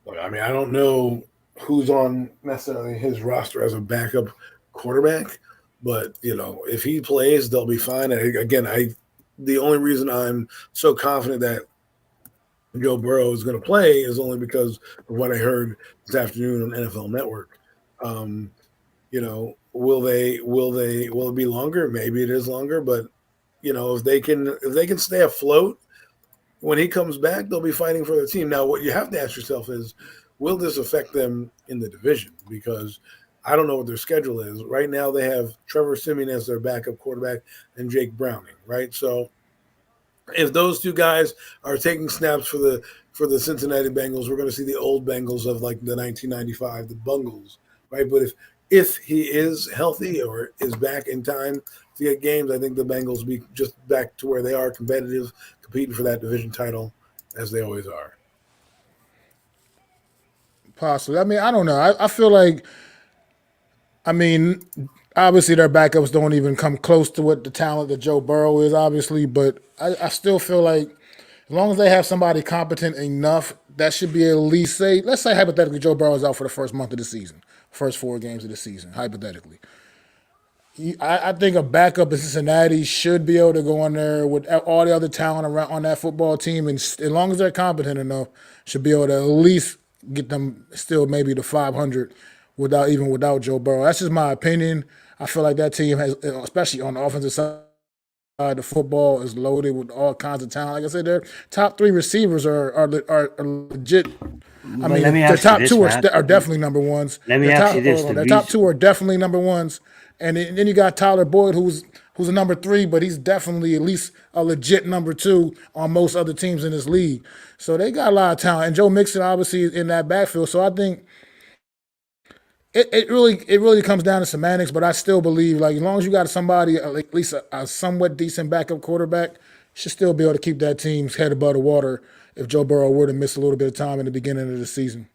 Look, I mean, I don't know who's on necessarily his roster as a backup quarterback, but, if he plays, they'll be fine. And again, the only reason I'm so confident that Joe Burrow is going to play is only because of what I heard this afternoon on NFL Network. Will it be longer? Maybe it is longer, but if they can stay afloat when he comes back, they'll be fighting for the team. Now, what you have to ask yourself is, will this affect them in the division? Because I don't know what their schedule is. Right now, they have Trevor Siemian as their backup quarterback and Jake Browning, right? So if those two guys are taking snaps for the Cincinnati Bengals, we're going to see the old Bengals of like the 1995, the Bungles, right? But if he is healthy or is back in time to get games, I think the Bengals will be just back to where they are, competitive, competing for that division title as they always are. Possibly. I mean, I don't know. I feel like, obviously their backups don't even come close to what the talent that Joe Burrow is, obviously, but I still feel like as long as they have somebody competent enough, that should be at least, let's say hypothetically Joe Burrow is out for the first month of the season, first 4 games of the season, hypothetically. I think a backup in Cincinnati should be able to go in there with all the other talent around on that football team, and as long as they're competent enough, should be able to at least get them still maybe to 500 without Joe Burrow. That's just my opinion. I feel like that team has, especially on the offensive side the football is loaded with all kinds of talent. Like I said, their top 3 receivers are legit. I But let mean, me their ask you top this, 2 Matt. are definitely number ones. Let me Their ask you top this: hold on, their top 2 are definitely number ones, and then you got Tyler Boyd, who's a number 3, but he's definitely at least a legit number 2 on most other teams in this league. So they got a lot of talent, and Joe Mixon obviously is in that backfield. So I think it really comes down to semantics, but I still believe like as long as you got somebody at least a somewhat decent backup quarterback, you should still be able to keep that team's head above the water if Joe Burrow were to miss a little bit of time in the beginning of the season.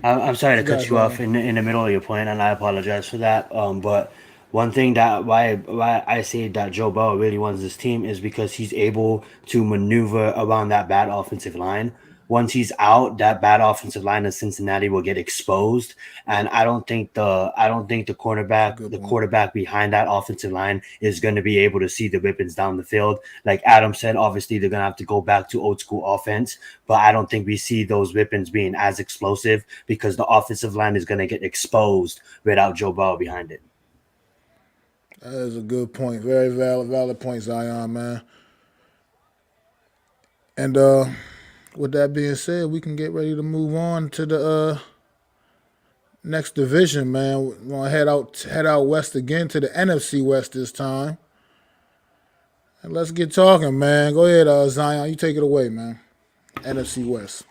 I'm sorry What to you cut guys you got, off man? in the middle of your point, and I apologize for that. But one thing that why I say that Joe Burrow really wants this team is because he's able to maneuver around that bad offensive line. Once he's out, that bad offensive line of Cincinnati will get exposed, and I don't think the That's a cornerback good the point. quarterback behind that offensive line is going to be able to see the weapons down the field. Like Adam said, obviously they're going to have to go back to old school offense, but I don't think we see those weapons being as explosive because the offensive line is going to get exposed without Joe Burrow behind it. That is a good point. Very valid point, Zion, man. And with that being said, we can get ready to move on to the next division, man. We're gonna head out west again to the NFC West this time. And let's get talking, man. Go ahead, Zion. You take it away, man. NFC West.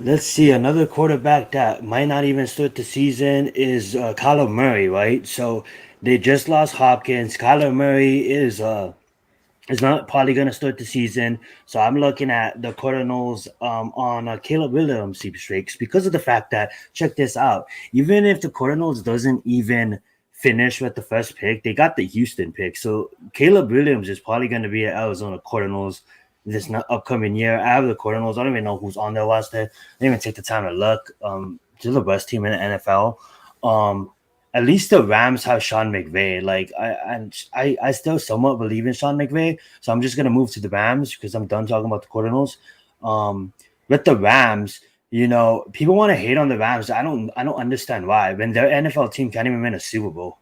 Let's see. Another quarterback that might not even start the season is Kyler Murray, right? So they just lost Hopkins. Kyler Murray is not probably going to start the season. So I'm looking at the Cardinals on Caleb Williams sweepstakes because of the fact that, check this out, even if the Cardinals doesn't even finish with the first pick, they got the Houston pick. So Caleb Williams is probably going to be at Arizona Cardinals this upcoming year. I have the Cardinals. I don't even know who's on their roster. I didn't even take the time to look. They're the best team in the NFL. Um, at least the Rams have Sean McVay. Like I still somewhat believe in Sean McVay, so I'm just gonna move to the Rams because I'm done talking about the Cardinals. Um, with the Rams, people want to hate on the Rams. I don't understand why. When their NFL team can't even win a Super Bowl.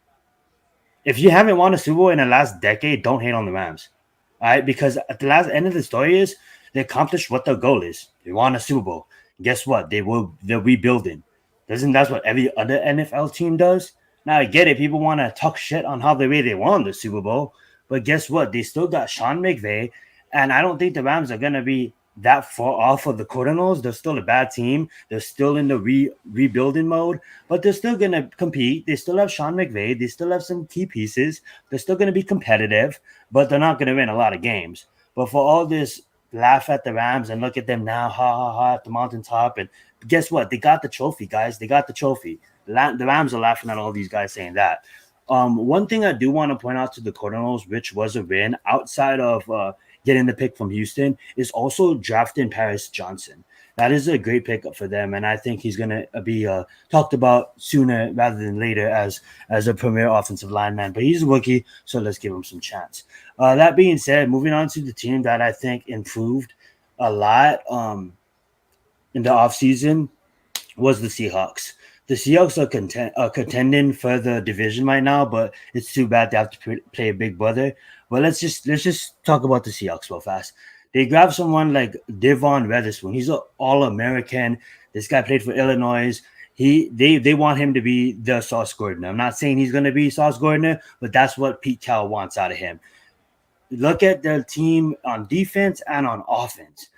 If you haven't won a Super Bowl in the last decade, don't hate on the Rams. All right, because at the last end of the story is they accomplished what their goal is. They won a Super Bowl. Guess what? They're rebuilding. Doesn't That's what every other NFL team does? Now I get it. People want to talk shit on how the way they won the Super Bowl, but guess what? They still got Sean McVay, and I don't think the Rams are gonna be that far off of the Cardinals. They're still a bad team. They're still in the rebuilding mode, but they're still gonna compete. They still have Sean McVay. They still have some key pieces. They're still gonna be competitive, but they're not gonna win a lot of games. But for all this laugh at the Rams and look at them now, ha ha ha, at the mountaintop, and guess what? They got the trophy, guys. They got the trophy. The Rams are laughing at all these guys saying that. One thing I do want to point out to the Cardinals, which was a win outside of getting the pick from Houston, is also drafting Paris Johnson. That is a great pickup for them, and I think he's going to be talked about sooner rather than later as a premier offensive lineman. But he's a rookie, so let's give him some chance. That being said, moving on to the team that I think improved a lot in the offseason was the Seahawks. The Seahawks are contending for the division right now, but it's too bad they have to play a big brother. But let's just talk about the Seahawks real fast. They grabbed someone like Devon Witherspoon. He's an All-American. This guy played for Illinois. They want him to be the Sauce Gardner. I'm not saying he's going to be Sauce Gardner, but that's what Pete Carroll wants out of him. Look at their team on defense and on offense.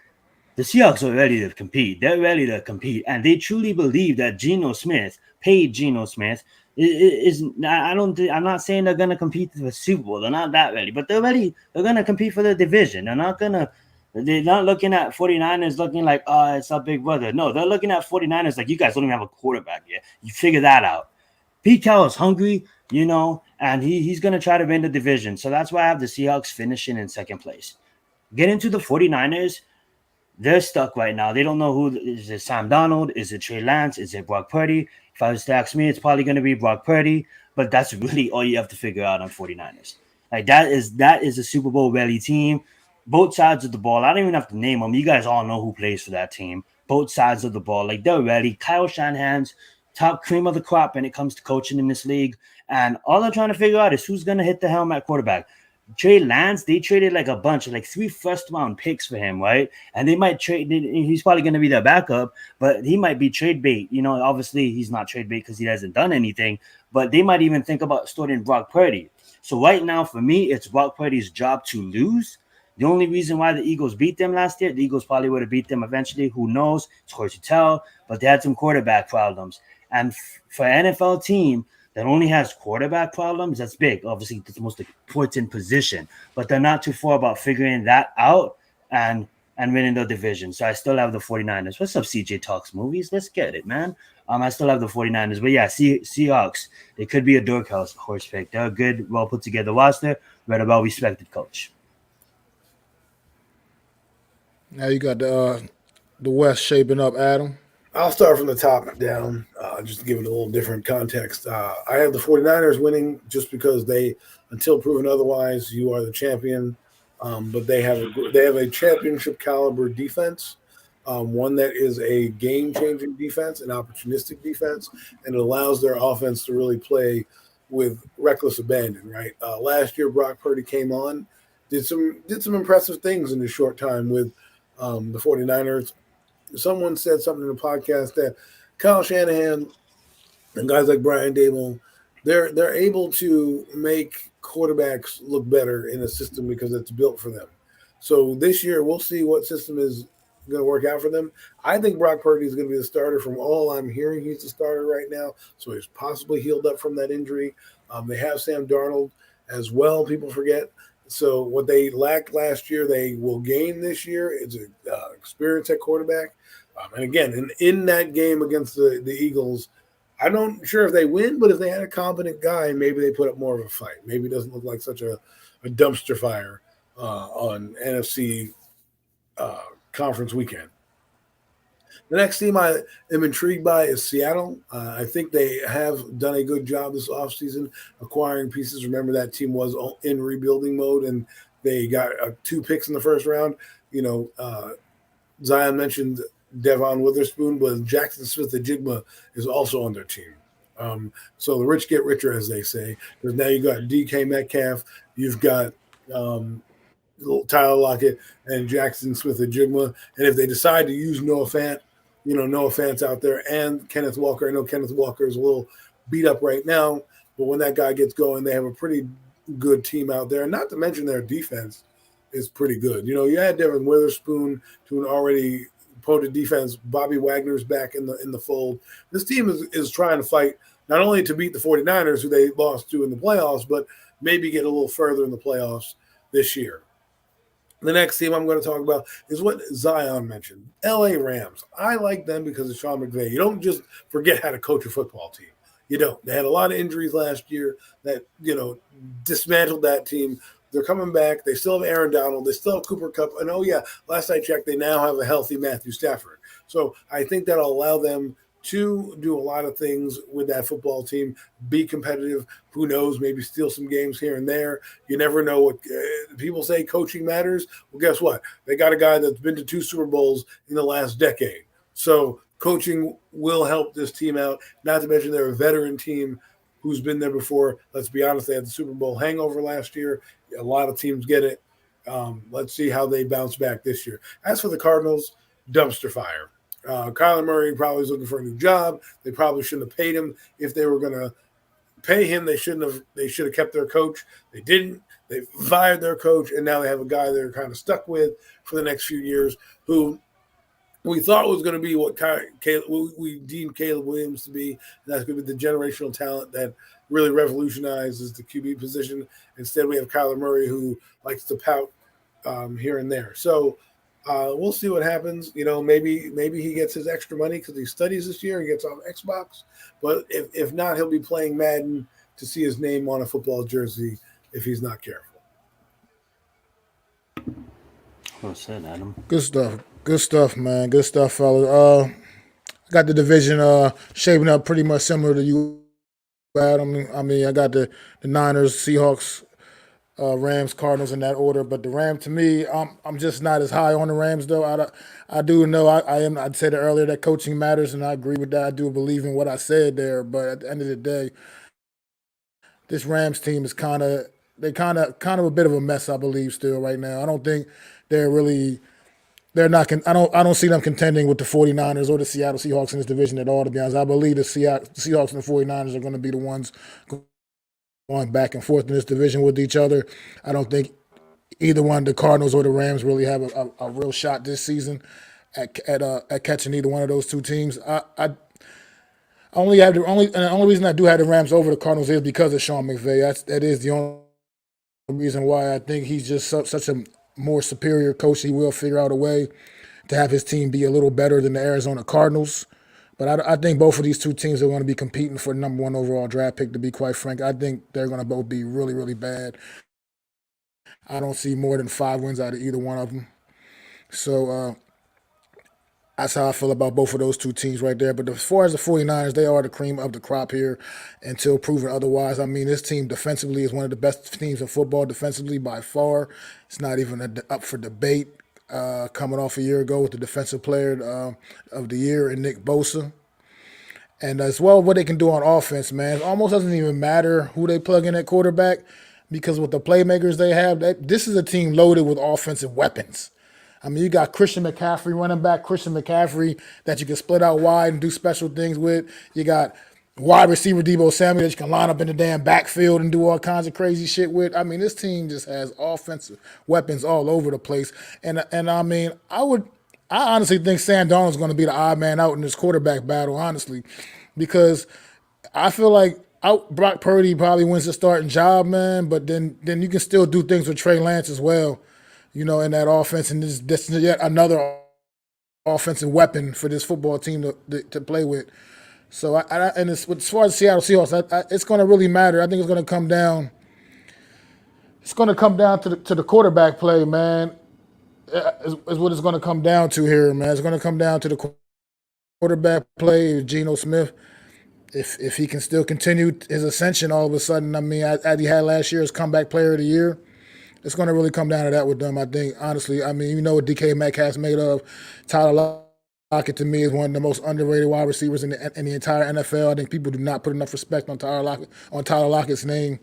The Seahawks are ready to compete. They're ready to compete, and they truly believe that Geno Smith, paid Geno Smith, is. I don't. I'm not saying they're gonna compete for the Super Bowl. They're not that ready, but they're ready. They're gonna compete for the division. They're not gonna. They're not looking at 49ers looking like, oh, it's our big brother. No, they're looking at 49ers like, you guys don't even have a quarterback yet. You figure that out. Pete Carroll is hungry, and he's gonna try to win the division. So that's why I have the Seahawks finishing in second place. Getting to the 49ers. They're stuck right now. They don't know who is it. Sam Donald? Is it Trey Lance? Is it Brock Purdy? If I was to ask me, it's probably going to be Brock Purdy. But that's really all you have to figure out on 49ers. Like that is a Super Bowl ready team. Both sides of the ball. I don't even have to name them. You guys all know who plays for that team. Both sides of the ball. Like they're ready. Kyle Shanahan's top cream of the crop when it comes to coaching in this league. And all they're trying to figure out is who's going to hit the helm at quarterback. Trey Lance, they traded like a bunch, like 3 first-round picks for him, right? And they might trade. He's probably going to be their backup, but he might be trade bait. Obviously he's not trade bait because he hasn't done anything. But they might even think about starting Brock Purdy. So right now, for me, it's Brock Purdy's job to lose. The only reason why the Eagles beat them last year, the Eagles probably would have beat them eventually. Who knows? It's hard to tell. But they had some quarterback problems, and for an NFL team that only has quarterback problems, that's big. Obviously, it's the most important position, but they're not too far about figuring that out and winning the division. So I still have the 49ers. What's up, CJ Talks Movies? Let's get it, man. I still have the 49ers. But yeah, Seahawks, they could be a dork horse pick. They're a good, well put together roster, but a well respected coach. Now you got the West shaping up, Adam. I'll start from the top down, just to give it a little different context. I have the 49ers winning just because they, until proven otherwise, you are the champion. But they have a championship caliber defense, one that is a game changing defense, an opportunistic defense, and it allows their offense to really play with reckless abandon. Right. Last year, Brock Purdy came on, did some impressive things in a short time with the 49ers. Someone said something in the podcast that Kyle Shanahan and guys like Brian Dable, they're able to make quarterbacks look better in a system because it's built for them. So this year we'll see what system is going to work out for them. I think Brock Purdy is going to be the starter. From all I'm hearing, he's the starter right now. So he's possibly healed up from that injury. They have Sam Darnold as well. People forget. So what they lacked last year, they will gain this year. It's an experience at quarterback. And again, in that game against the Eagles, I'm not sure if they win, but if they had a competent guy, maybe they put up more of a fight. Maybe it doesn't look like such a dumpster fire on NFC conference weekend. The next team I am intrigued by is Seattle. I think they have done a good job this offseason acquiring pieces. Remember, that team was in rebuilding mode, and they got 2 picks in the first round. Zion mentioned Devon Witherspoon, but Jackson Smith-Njigba is also on their team. So the rich get richer, as they say. Because now you got DK Metcalf, you've got Tyler Lockett and Jackson Smith-Njigba. And if they decide to use Noah Fant out there and Kenneth Walker. I know Kenneth Walker is a little beat up right now, but when that guy gets going, they have a pretty good team out there. Not to mention their defense is pretty good. You had Devon Witherspoon to an already potent defense. Bobby Wagner's back in the fold. This team is trying to fight not only to beat the 49ers, who they lost to in the playoffs, but maybe get a little further in the playoffs this year. The next team I'm going to talk about is what Zion mentioned, LA Rams. I like them because of Sean McVay. You don't just forget how to coach a football team. You don't. They had a lot of injuries last year that, dismantled that team. They're coming back. They still have Aaron Donald. They still have Cooper Kupp. And, last I checked, they now have a healthy Matthew Stafford. So I think that'll allow them to do a lot of things with that football team, be competitive. Who knows, maybe steal some games here and there. You never know what people say coaching matters. Well, guess what? They got a guy that's been to 2 Super Bowls in the last decade. So coaching will help this team out, not to mention they're a veteran team who's been there before. Let's be honest, they had the Super Bowl hangover last year. A lot of teams get it. Let's see how they bounce back this year. As for the Cardinals, dumpster fire. Kyler Murray probably is looking for a new job. They probably shouldn't have paid him. If they were going to pay him, they should have kept their coach. They didn't. They fired their coach, and now they have a guy they're kind of stuck with for the next few years who we thought was going to be what we deemed Caleb Williams to be. And that's going to be the generational talent that really revolutionizes the QB position. Instead, we have Kyler Murray, who likes to pout here and there. So we'll see what happens. Maybe he gets his extra money because he studies this year and gets on Xbox. But if not, he'll be playing Madden to see his name on a football jersey if he's not careful. Well said, Adam. Good stuff. Good stuff, man. Good stuff, fellas. I got the division shaping up pretty much similar to you, Adam. I mean, I got the Niners, Seahawks, Rams, Cardinals in that order. But the Rams, to me, I'm just not as high on the Rams, though. I do know I said it earlier that coaching matters, and I agree with that. I do believe in what I said there. But at the end of the day, this Rams team is kind of They kind of a bit of a mess, I believe, still right now. I don't think they're not. I don't see them contending with the 49ers or the Seattle Seahawks in this division at all. To be honest, I believe the Seahawks and the 49ers are going to be the ones going back and forth in this division with each other. I don't think either one, the Cardinals or the Rams, really have a real shot this season at catching either one of those two teams. The only reason I do have the Rams over the Cardinals is because of Sean McVay. That is the only reason why. I think he's just such a more superior coach. He will figure out a way to have his team be a little better than the Arizona Cardinals. But I think both of these two teams are going to be competing for the number one overall draft pick, to be quite frank. I think they're going to both be really, really bad. I don't see more than 5 wins out of either one of them. So that's how I feel about both of those two teams right there. But as far as the 49ers, they are the cream of the crop here until proven otherwise. I mean, this team defensively is one of the best teams in football defensively by far. It's not even up for debate. Coming off a year ago with the defensive player of the year in Nick Bosa. And as well, what they can do on offense, man, it almost doesn't even matter who they plug in at quarterback because with the playmakers they have, this is a team loaded with offensive weapons. I mean, you got Christian McCaffrey, running back Christian McCaffrey, that you can split out wide and do special things with. You got wide receiver Deebo Samuel that you can line up in the damn backfield and do all kinds of crazy shit with. I mean, this team just has offensive weapons all over the place. And I mean, I honestly think Sam Darnold's going to be the odd man out in this quarterback battle, honestly, because I feel like Brock Purdy probably wins the starting job, man, but then you can still do things with Trey Lance as well, in that offense. And this is yet another offensive weapon for this football team to play with. So, as far as the Seattle Seahawks, it's going to really matter. I think it's going to come down. It's going to come down to the quarterback play, man. Is what it's going to come down to here, man. It's going to come down to the quarterback play. Geno Smith, if he can still continue his ascension, all of a sudden, I mean, as he had last year as comeback player of the year, it's going to really come down to that with them. I think, honestly, I mean, what DK Metcalf's made of. Tyler Lockett, to me, is one of the most underrated wide receivers in the entire NFL. I think people do not put enough respect on Tyler Lockett's name.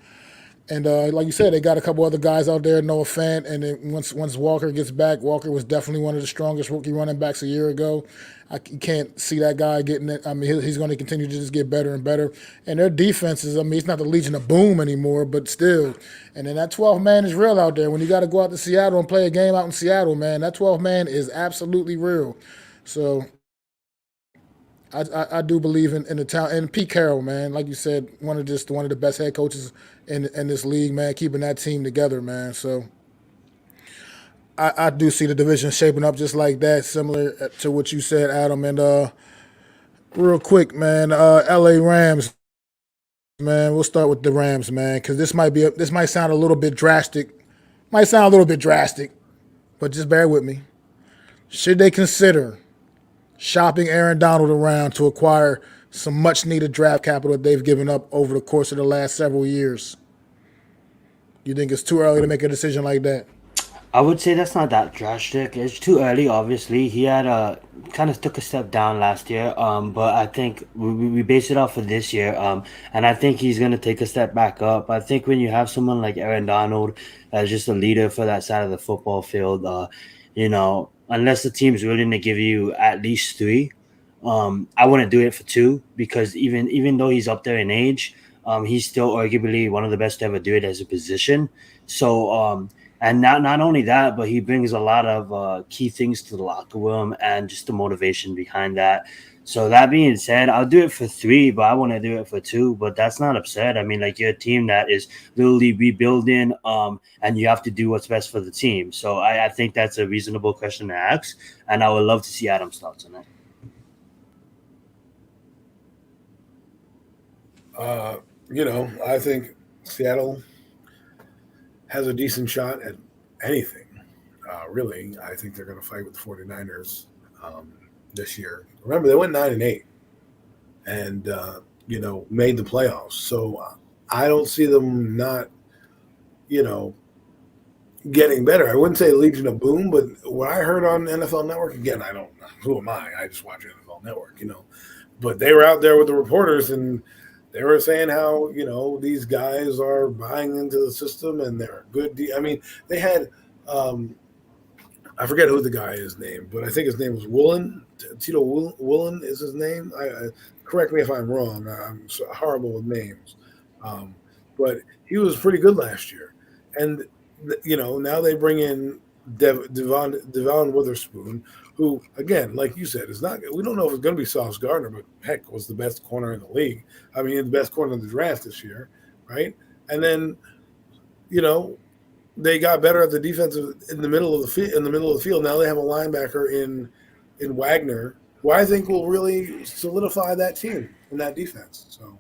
And like you said, they got a couple other guys out there, Noah Fant. And then once Walker gets back, Walker was definitely one of the strongest rookie running backs a year ago. You can't see that guy getting it. I mean, he's going to continue to just get better and better. And their defenses, I mean, it's not the Legion of Boom anymore, but still. And then that 12 man is real out there. When you got to go out to Seattle and play a game out in Seattle, man, that 12 man is absolutely real. So I do believe in the talent. And Pete Carroll, man, like you said, one of the best head coaches in this league, man, keeping that team together, man. So I do see the division shaping up just like that, similar to what you said, Adam. And real quick, man, LA Rams, man, we'll start with the Rams, man, because this might sound a little bit drastic. But just bear with me. Should they consider shopping Aaron Donald around to acquire some much-needed draft capital that they've given up over the course of the last several years? You think it's too early to make a decision like that? I would say that's not that drastic. It's too early, obviously. He had kind of took a step down last year, but I think we base it off of this year, and I think he's going to take a step back up. I think when you have someone like Aaron Donald as just a leader for that side of the football field, unless the team's willing to give you at least 3, I wouldn't do it for 2 because even though he's up there in age, he's still arguably one of the best to ever do it as a position. So, and not only that, but he brings a lot of key things to the locker room and just the motivation behind that. So that being said, I'll do it for 3, but I want to do it for 2. But that's not upset. I mean, like, you're a team that is literally rebuilding, and you have to do what's best for the team. So I think that's a reasonable question to ask, and I would love to see Adam's thoughts on it. I think Seattle has a decent shot at anything, really. I think they're going to fight with the 49ers this year. Remember, they went 9-8 and, made the playoffs. So I don't see them not, getting better. I wouldn't say Legion of Boom, but what I heard on NFL Network, again, I don't, who am I? I just watch NFL Network, but they were out there with the reporters and They were saying how these guys are buying into the system and they're good. I mean, they had I forget who the guy is named, but I think his name was Woolen. Tito Woolen is his name. Correct me if I'm wrong. I'm so horrible with names, but he was pretty good last year. And now they bring in Devon Witherspoon, who again, like you said, is not. We don't know if it's going to be Sauce Gardner, but heck, was the best corner in the league. I mean, the best corner in the draft this year, right? And then, they got better at the defensive in the middle of the field. Now they have a linebacker in Wagner, who I think will really solidify that team and that defense. So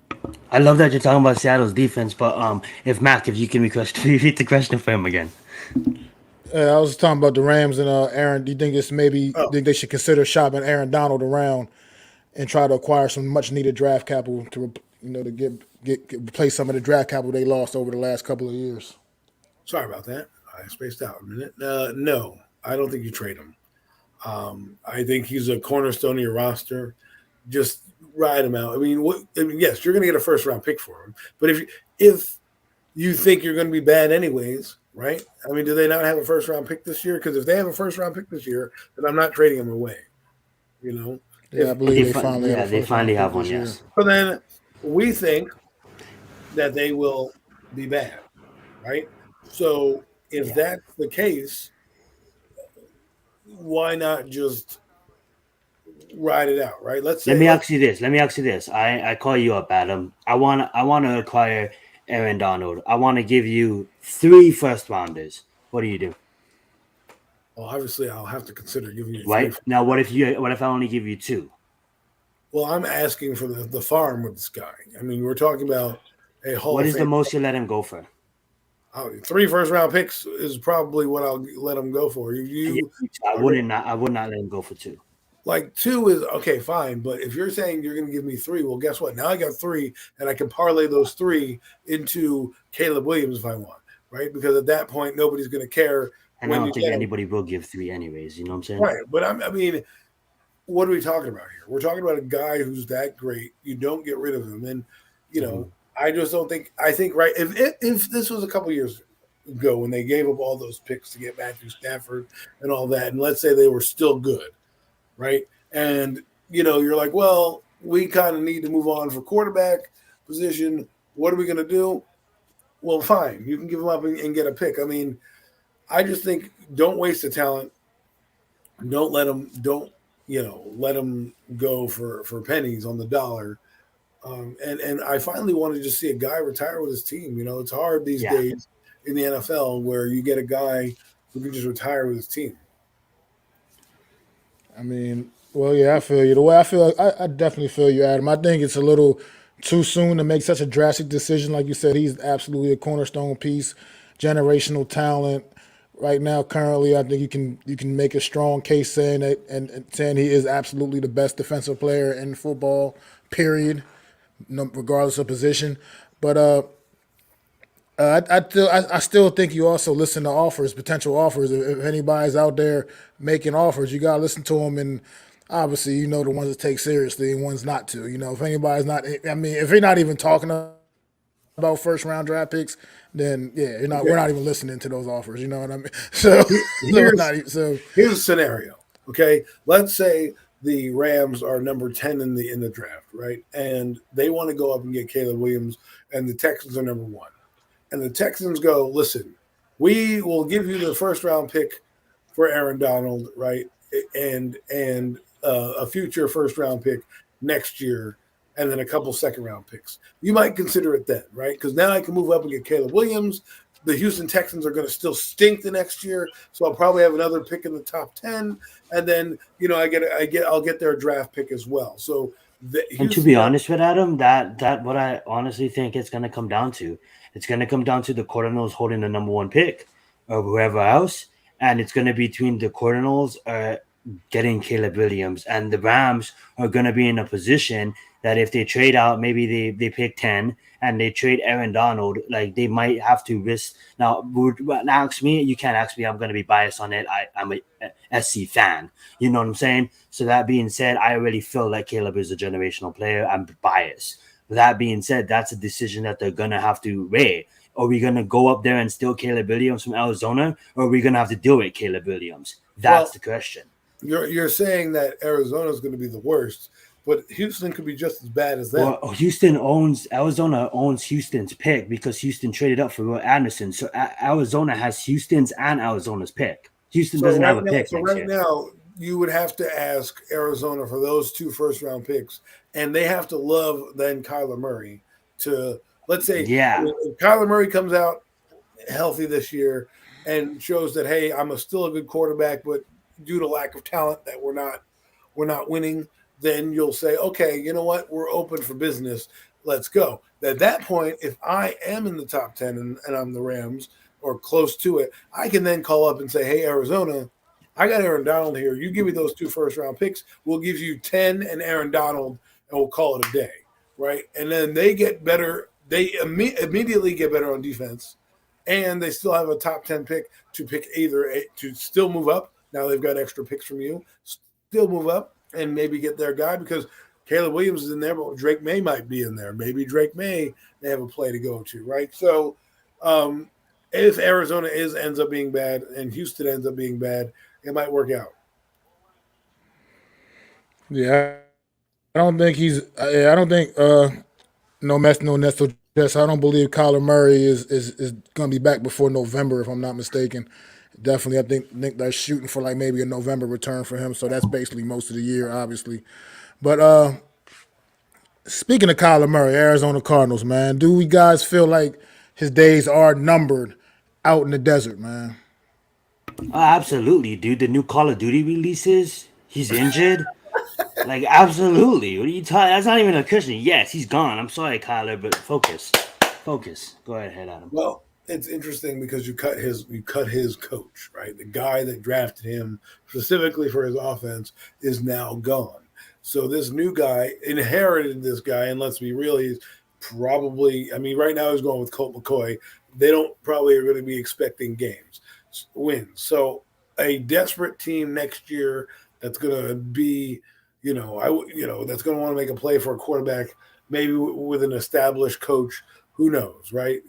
I love that you're talking about Seattle's defense, but if you can repeat the question for him again. I was talking about the Rams and Aaron. Do you think think they should consider shopping Aaron Donald around and try to acquire some much needed draft capital to replace some of the draft capital they lost over the last couple of years? Sorry about that. I spaced out a minute. No, I don't think you trade him. I think he's a cornerstone of your roster. Just ride him out. I mean, yes, you're going to get a first round pick for him, but if you think you're going to be bad anyways, right? I mean, do they not have a first round pick this year? Because if they have a first round pick this year, then I'm not trading him away. Yeah, I believe they finally have one. Yes. So then we think that they will be bad, right? So if that's the case, why not just ride it out, right? Let me ask you this. I call you up, Adam. I want to acquire Aaron Donald. I want to give you 3 first rounders. What do you do? Well, obviously, I'll have to consider giving you 3. Right now, what if I only give you 2? Well, I'm asking for the farm with this guy. I mean, we're talking about a whole. What is the most you let him go for? 3 first round picks is probably what I'll let him go for. I would not let him go for 2. Like 2 is okay, fine. But if you're saying you're going to give me 3, well, guess what? Now I got 3, and I can parlay those 3 into Caleb Williams if I want, right? Because at that point, nobody's going to care. And I don't think anybody will give 3 anyways. You know what I'm saying? Right. But I mean, what are we talking about here? We're talking about a guy who's that great. You don't get rid of him, and I just don't think. I think right. If this was a couple years ago when they gave up all those picks to get Matthew Stafford and all that, and let's say they were still good, right? And you're like, well, we kind of need to move on for quarterback position. What are we going to do? Well, fine. You can give them up and get a pick. I mean, I just think don't waste the talent. Don't let them go for pennies on the dollar. And I finally wanted to just see a guy retire with his team. It's hard these days in the NFL where you get a guy who can just retire with his team. I mean, well, yeah, I feel you. The way I feel, I definitely feel you, Adam. I think it's a little too soon to make such a drastic decision. Like you said, he's absolutely a cornerstone piece, generational talent. Right now, currently, I think you can make a strong case saying that and saying he is absolutely the best defensive player in football, period, regardless of position. But I still think you also listen to offers, potential offers. If anybody's out there making offers, you gotta listen to them, and obviously, the ones that take seriously and ones not to. If anybody's not, I mean, if you're not even talking about first round draft picks, then we're not even listening to those offers. You know what I mean? So here's a scenario. Okay, let's say the Rams are number 10 in the draft, right? And they want to go up and get Caleb Williams, and the Texans are number 1. And the Texans go, listen, we will give you the first round pick for Aaron Donald, right? And a future first round pick next year, and then a couple second round picks. You might consider it then, right? Because now I can move up and get Caleb Williams. The Houston Texans are going to still stink the next year, so I'll probably have another pick in the top 10, and then I'll get their draft pick as well. So, and to be honest with Adam, that what I honestly think it's going to come down to. It's going to come down to the Cardinals holding the number 1 pick or whoever else, and it's going to be between the Cardinals getting Caleb Williams, and the Rams are going to be in a position that if they trade out, maybe they pick 10 and they trade Aaron Donald, like they might have to risk. Now, ask me, you can't ask me. I'm going to be biased on it. I'm a SC fan. You know what I'm saying? So that being said, I really feel like Caleb is a generational player. I'm biased. That being said, that's a decision that they're gonna have to weigh. Are we gonna go up there and steal Caleb Williams from Arizona, or are we gonna have to deal with Caleb Williams? That's Well, the question. you're saying that Arizona is going to be the worst, but Houston could be just as bad as them. Well, Arizona owns Houston's pick because Houston traded up for Will Anderson. So Arizona has Houston's and Arizona's pick. Houston doesn't have a pick next year. Now, you would have to ask Arizona for those 2 first-round picks, and they have to love then Kyler Murray to, let's say, if Kyler Murray comes out healthy this year and shows that, hey, I'm still a good quarterback, but due to lack of talent that we're not winning, then you'll say, okay, you know what, we're open for business. Let's go. At that point, if I am in the top 10 and I'm the Rams or close to it, I can then call up and say, hey, Arizona, I got Aaron Donald here. You give me those 2 first-round picks. We'll give you 10 and Aaron Donald, and we'll call it a day, right? And then they get better. They immediately get better on defense, and they still have a top 10 pick to pick to still move up. Now they've got extra picks from you. Still move up and maybe get their guy because Caleb Williams is in there, but Drake May might be in there. Maybe Drake May, they have a play to go to, right? So if Arizona ends up being bad and Houston ends up being bad, it might work out. Yeah, I don't think I don't think no mess, no nest, no dress. I don't believe Kyler Murray is going to be back before November, if I'm not mistaken. Definitely, I think they're shooting for like maybe a November return for him. So that's basically most of the year, obviously. But speaking of Kyler Murray, Arizona Cardinals, man, do we guys feel like his days are numbered out in the desert, man? Absolutely, dude. The new Call of Duty releases, he's injured. Like, absolutely. What are you talking? That's not even a question. Yes, he's gone. I'm sorry, Kyler, but focus. Focus. Go ahead, Adam. Well, it's interesting because you cut his coach, right? The guy that drafted him specifically for his offense is now gone. So this new guy inherited this guy, and let's be real, he's probably, I mean, right now he's going with Colt McCoy. They don't probably are going to be expecting wins. So a desperate team next year that's going to be, that's going to want to make a play for a quarterback, maybe with an established coach. Who knows, right?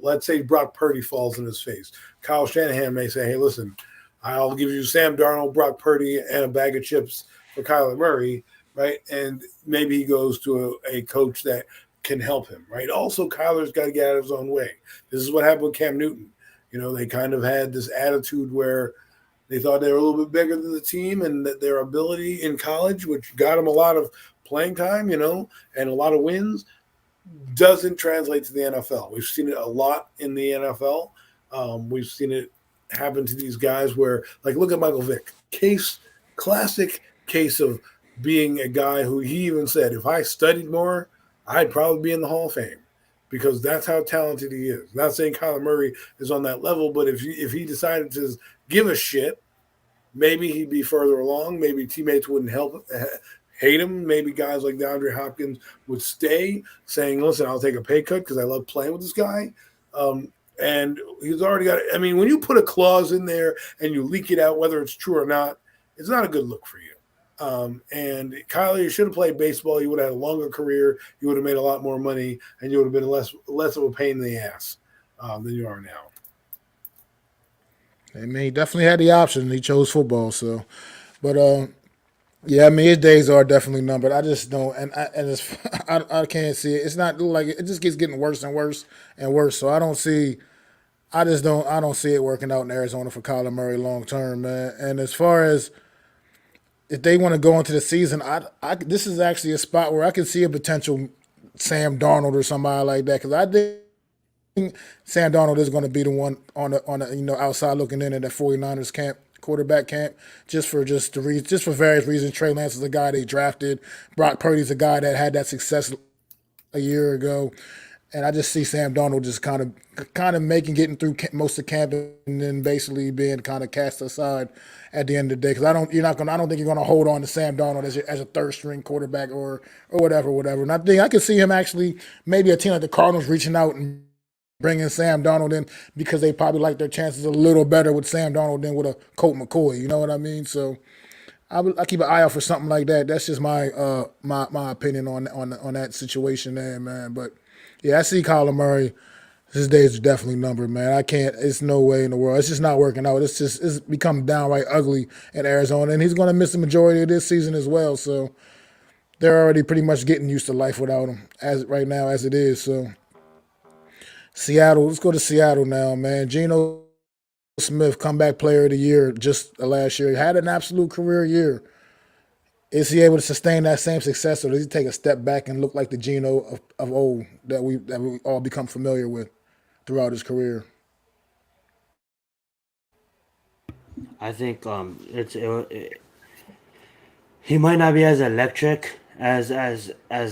Let's say Brock Purdy falls in his face. Kyle Shanahan may say, hey, listen, I'll give you Sam Darnold, Brock Purdy, and a bag of chips for Kyler Murray, right? And maybe he goes to a coach that can help him, right? Also, Kyler's got to get out of his own way. This is what happened with Cam Newton. They kind of had this attitude where they thought they were a little bit bigger than the team and that their ability in college, which got them a lot of playing time, and a lot of wins, doesn't translate to the NFL. We've seen it a lot in the NFL. We've seen it happen to these guys where, like, look at Michael Vick. Classic case of being a guy who he even said, if I studied more, I'd probably be in the Hall of Fame because that's how talented he is. Not saying Kyler Murray is on that level, but if he decided to give a shit, maybe he'd be further along. Maybe teammates wouldn't hate him. Maybe guys like DeAndre Hopkins would stay saying, listen, I'll take a pay cut because I love playing with this guy. And he's already got – I mean, when you put a clause in there and you leak it out, whether it's true or not, it's not a good look for you. And Kyler, you should have played baseball. You would have had a longer career. You would have made a lot more money, and you would have been less of a pain in the ass than you are now. I mean, he definitely had the option. He chose football, so. But yeah, I mean, his days are definitely numbered. I just don't, I can't see it. It's not like it just keeps getting worse and worse and worse. So I don't see it working out in Arizona for Kyler Murray long term, man. And as far as if they want to go into the season, this is actually a spot where I can see a potential Sam Darnold or somebody like that because I think Sam Darnold is going to be the one on the outside looking in at the 49ers camp. Quarterback camp, just for various reasons. Trey Lance is a guy they drafted. Brock Purdy's a guy that had that success a year ago, and I just see Sam Darnold just kind of getting through most of camp and then basically being kind of cast aside at the end of the day. Because I don't think you're gonna hold on to Sam Darnold as a third string quarterback or whatever. And I think I could see him actually maybe a team like the Cardinals reaching out and bringing Sam Darnold in because they probably like their chances a little better with Sam Darnold than with a Colt McCoy. You know what I mean? So I keep an eye out for something like that. That's just my opinion on that situation there, man. But yeah, I see Kyler Murray. His days are definitely numbered, man. I can't. It's no way in the world. It's just not working out. It's become downright ugly in Arizona, and he's going to miss the majority of this season as well. So they're already pretty much getting used to life without him as right now as it is. So Seattle, let's go to Seattle now, man. Geno Smith, comeback player of the year just last year, had an absolute career year. Is he able to sustain that same success, or does he take a step back and look like the Geno of old that we all become familiar with throughout his career? I think he might not be as electric as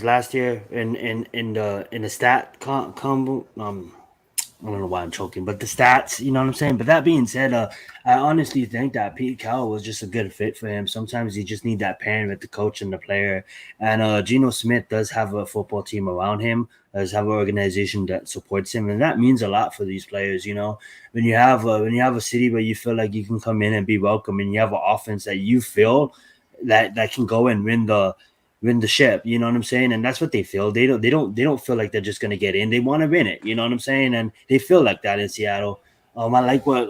last year in the stat combo. I don't know why I'm choking, but the stats, you know what I'm saying? But that being said, I honestly think that Pete Carroll was just a good fit for him. Sometimes you just need that pairing with the coach and the player. And Geno Smith does have a football team around him, does have an organization that supports him, and that means a lot for these players. You know, when you have a city where you feel like you can come in and be welcome, and you have an offense that you feel that can go and win the ship, you know what I'm saying? And that's what they feel. They don't feel like they're just gonna get in. They want to win it, you know what I'm saying? And they feel like that in Seattle. I like what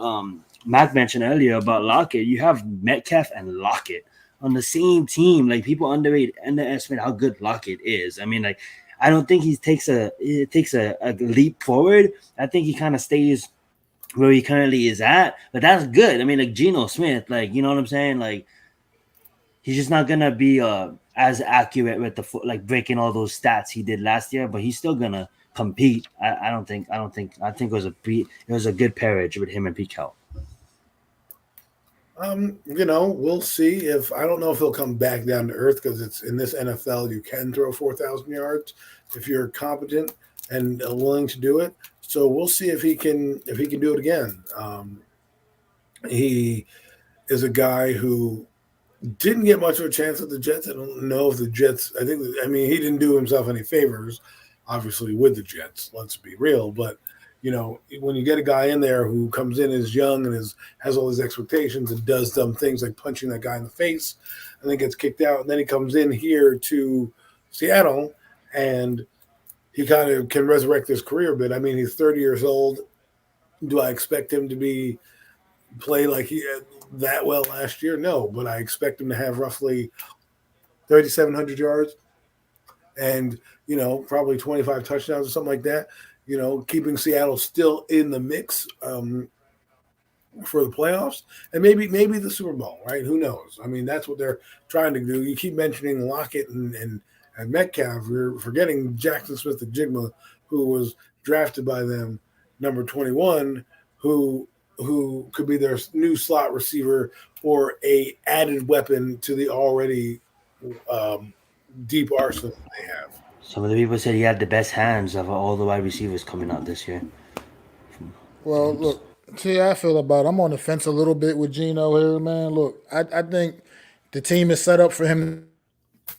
Mac mentioned earlier about Lockett. You have Metcalf and Lockett on the same team. Like people underestimate how good Lockett is. I mean, like I don't think he takes a leap forward. I think he kind of stays where he currently is at, but that's good. I mean, like Geno Smith, like you know what I'm saying? Like he's just not gonna be as accurate with like breaking all those stats he did last year, but he's still gonna compete. I think it was a good pairage with him and Pete Carroll. We'll see if I don't know if he'll come back down to earth because it's in this NFL you can throw 4,000 yards if you're competent and willing to do it. So we'll see if he can do it again. He is a guy who didn't get much of a chance at the Jets. I don't know if the Jets. I mean, he didn't do himself any favors, obviously, with the Jets. Let's be real. But when you get a guy in there who comes in as young and has all these expectations and does dumb things like punching that guy in the face, and then gets kicked out, and then he comes in here to Seattle and he kind of can resurrect his career a bit. I mean, he's 30 years old. Do I expect him to play like he that well last year? No, but I expect him to have roughly 3,700 yards and probably 25 touchdowns or something like that. Keeping Seattle still in the mix for the playoffs and maybe the Super Bowl, right? Who knows? I mean, that's what they're trying to do. You keep mentioning Lockett and Metcalf. You're forgetting Jackson Smith-Njigba, who was drafted by them, number 21, who could be their new slot receiver or a added weapon to the already deep arsenal they have. Some of the people said he had the best hands of all the wide receivers coming out this year. Well, look, see how I feel about it. I'm on the fence a little bit with Geno here, man. Look, I think the team is set up for him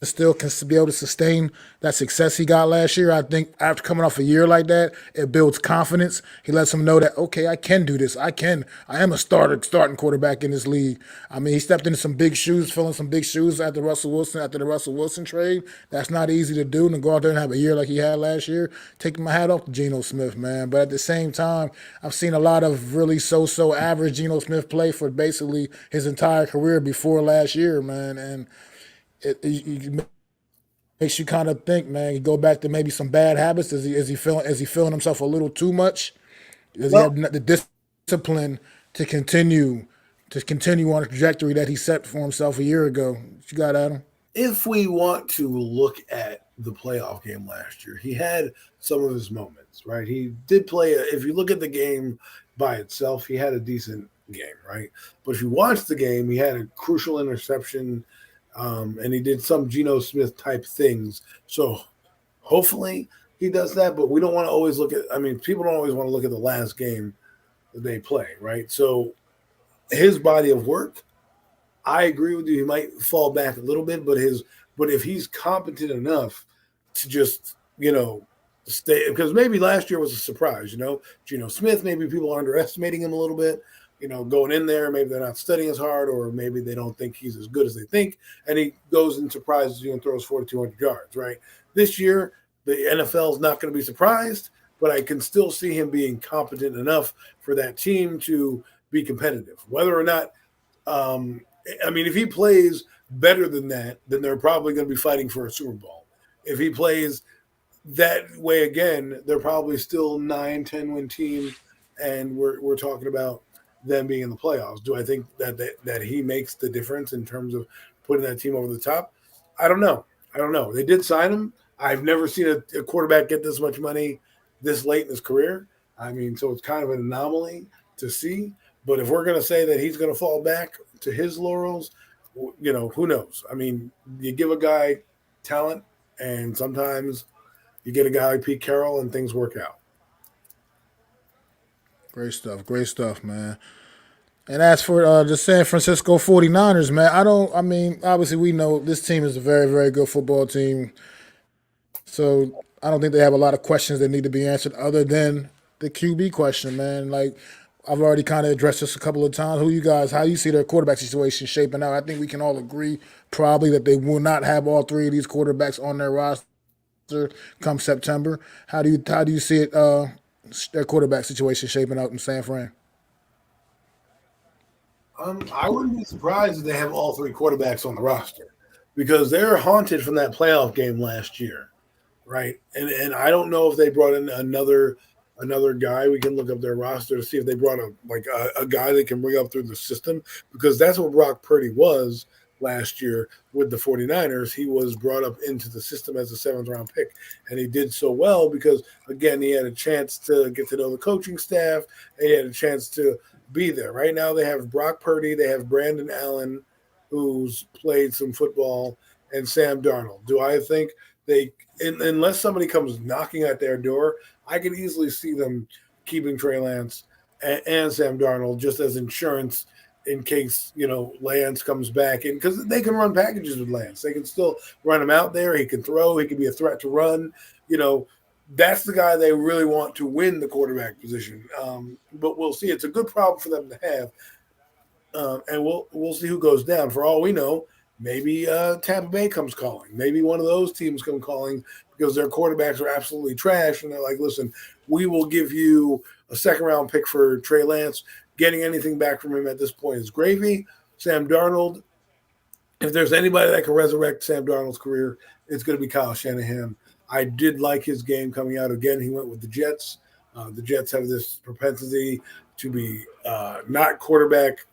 still can be able to sustain that success he got last year. I think after coming off a year like that, it builds confidence. He lets him know that, okay, I can do this. I am a starting quarterback in this league. I mean, he stepped into some big shoes, filling some big shoes after the Russell Wilson trade. That's not easy to do, and to go out there and have a year like he had last year. Taking my hat off to Geno Smith, man. But at the same time, I've seen a lot of really so average Geno Smith play for basically his entire career before last year, man. And it makes you kind of think, man. You go back to maybe some bad habits. Is he feeling himself a little too much? Does he have the discipline to continue on a trajectory that he set for himself a year ago? What you got, Adam? If we want to look at the playoff game last year, he had some of his moments, right? He did play. If you look at the game by itself, he had a decent game, right? But if you watch the game, he had a crucial interception. And he did some Geno Smith type things. So hopefully he does that, but we don't want to always people don't always want to look at the last game that they play, right? So his body of work, I agree with you. He might fall back a little bit, but if he's competent enough to just, stay, because maybe last year was a surprise, Geno Smith, maybe people are underestimating him a little bit, going in there, maybe they're not studying as hard, or maybe they don't think he's as good as they think, and he goes and surprises you and throws 4,200 yards, right? This year, the NFL is not going to be surprised, but I can still see him being competent enough for that team to be competitive. Whether or not, if he plays better than that, then they're probably going to be fighting for a Super Bowl. If he plays that way again, they're probably still 9-10 win team, and we're talking about them being in the playoffs. Do I think that he makes the difference in terms of putting that team over the top? I don't know. They did sign him. I've never seen a quarterback get this much money this late in his career. So it's kind of an anomaly to see. But if we're going to say that he's going to fall back to his laurels, who knows? You give a guy talent, and sometimes you get a guy like Pete Carroll, and things work out. Great stuff, man. And as for the San Francisco 49ers, man, obviously we know this team is a very, very good football team. So I don't think they have a lot of questions that need to be answered other than the QB question, man. Like, I've already kind of addressed this a couple of times. How you see their quarterback situation shaping out? I think we can all agree probably that they will not have all three of these quarterbacks on their roster come September. How do you see it, their quarterback situation shaping out in San Fran? I wouldn't be surprised if they have all three quarterbacks on the roster, because they're haunted from that playoff game last year, right? And I don't know if they brought in another guy. We can look up their roster to see if they brought a guy they can bring up through the system, because that's what Brock Purdy was last year with the 49ers. He was brought up into the system as a 7th-round pick, and he did so well because, again, he had a chance to get to know the coaching staff, and he had a chance to be there. Right now they have Brock Purdy, they have Brandon Allen, who's played some football, and Sam Darnold. Do I think unless somebody comes knocking at their door, I can easily see them keeping Trey Lance and Sam Darnold just as insurance in case, Lance comes back in, because they can run packages with Lance. They can still run him out there. He can throw. He can be a threat to run. That's the guy they really want to win the quarterback position. But we'll see. It's a good problem for them to have, and we'll see who goes down. For all we know, maybe Tampa Bay comes calling. Maybe one of those teams come calling because their quarterbacks are absolutely trash, and they're like, "Listen, we will give you a 2nd-round pick for Trey Lance. Getting anything back from him at this point is gravy." Sam Darnold, if there's anybody that can resurrect Sam Darnold's career, it's going to be Kyle Shanahan. I did like his game coming out. Again, he went with the Jets. The Jets have this propensity to be not quarterback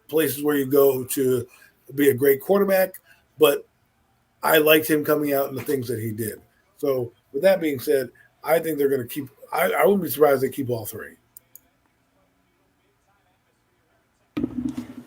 places where you go to be a great quarterback, but I liked him coming out and the things that he did. So with that being said, I think they're going to keep – I wouldn't be surprised if they keep all three.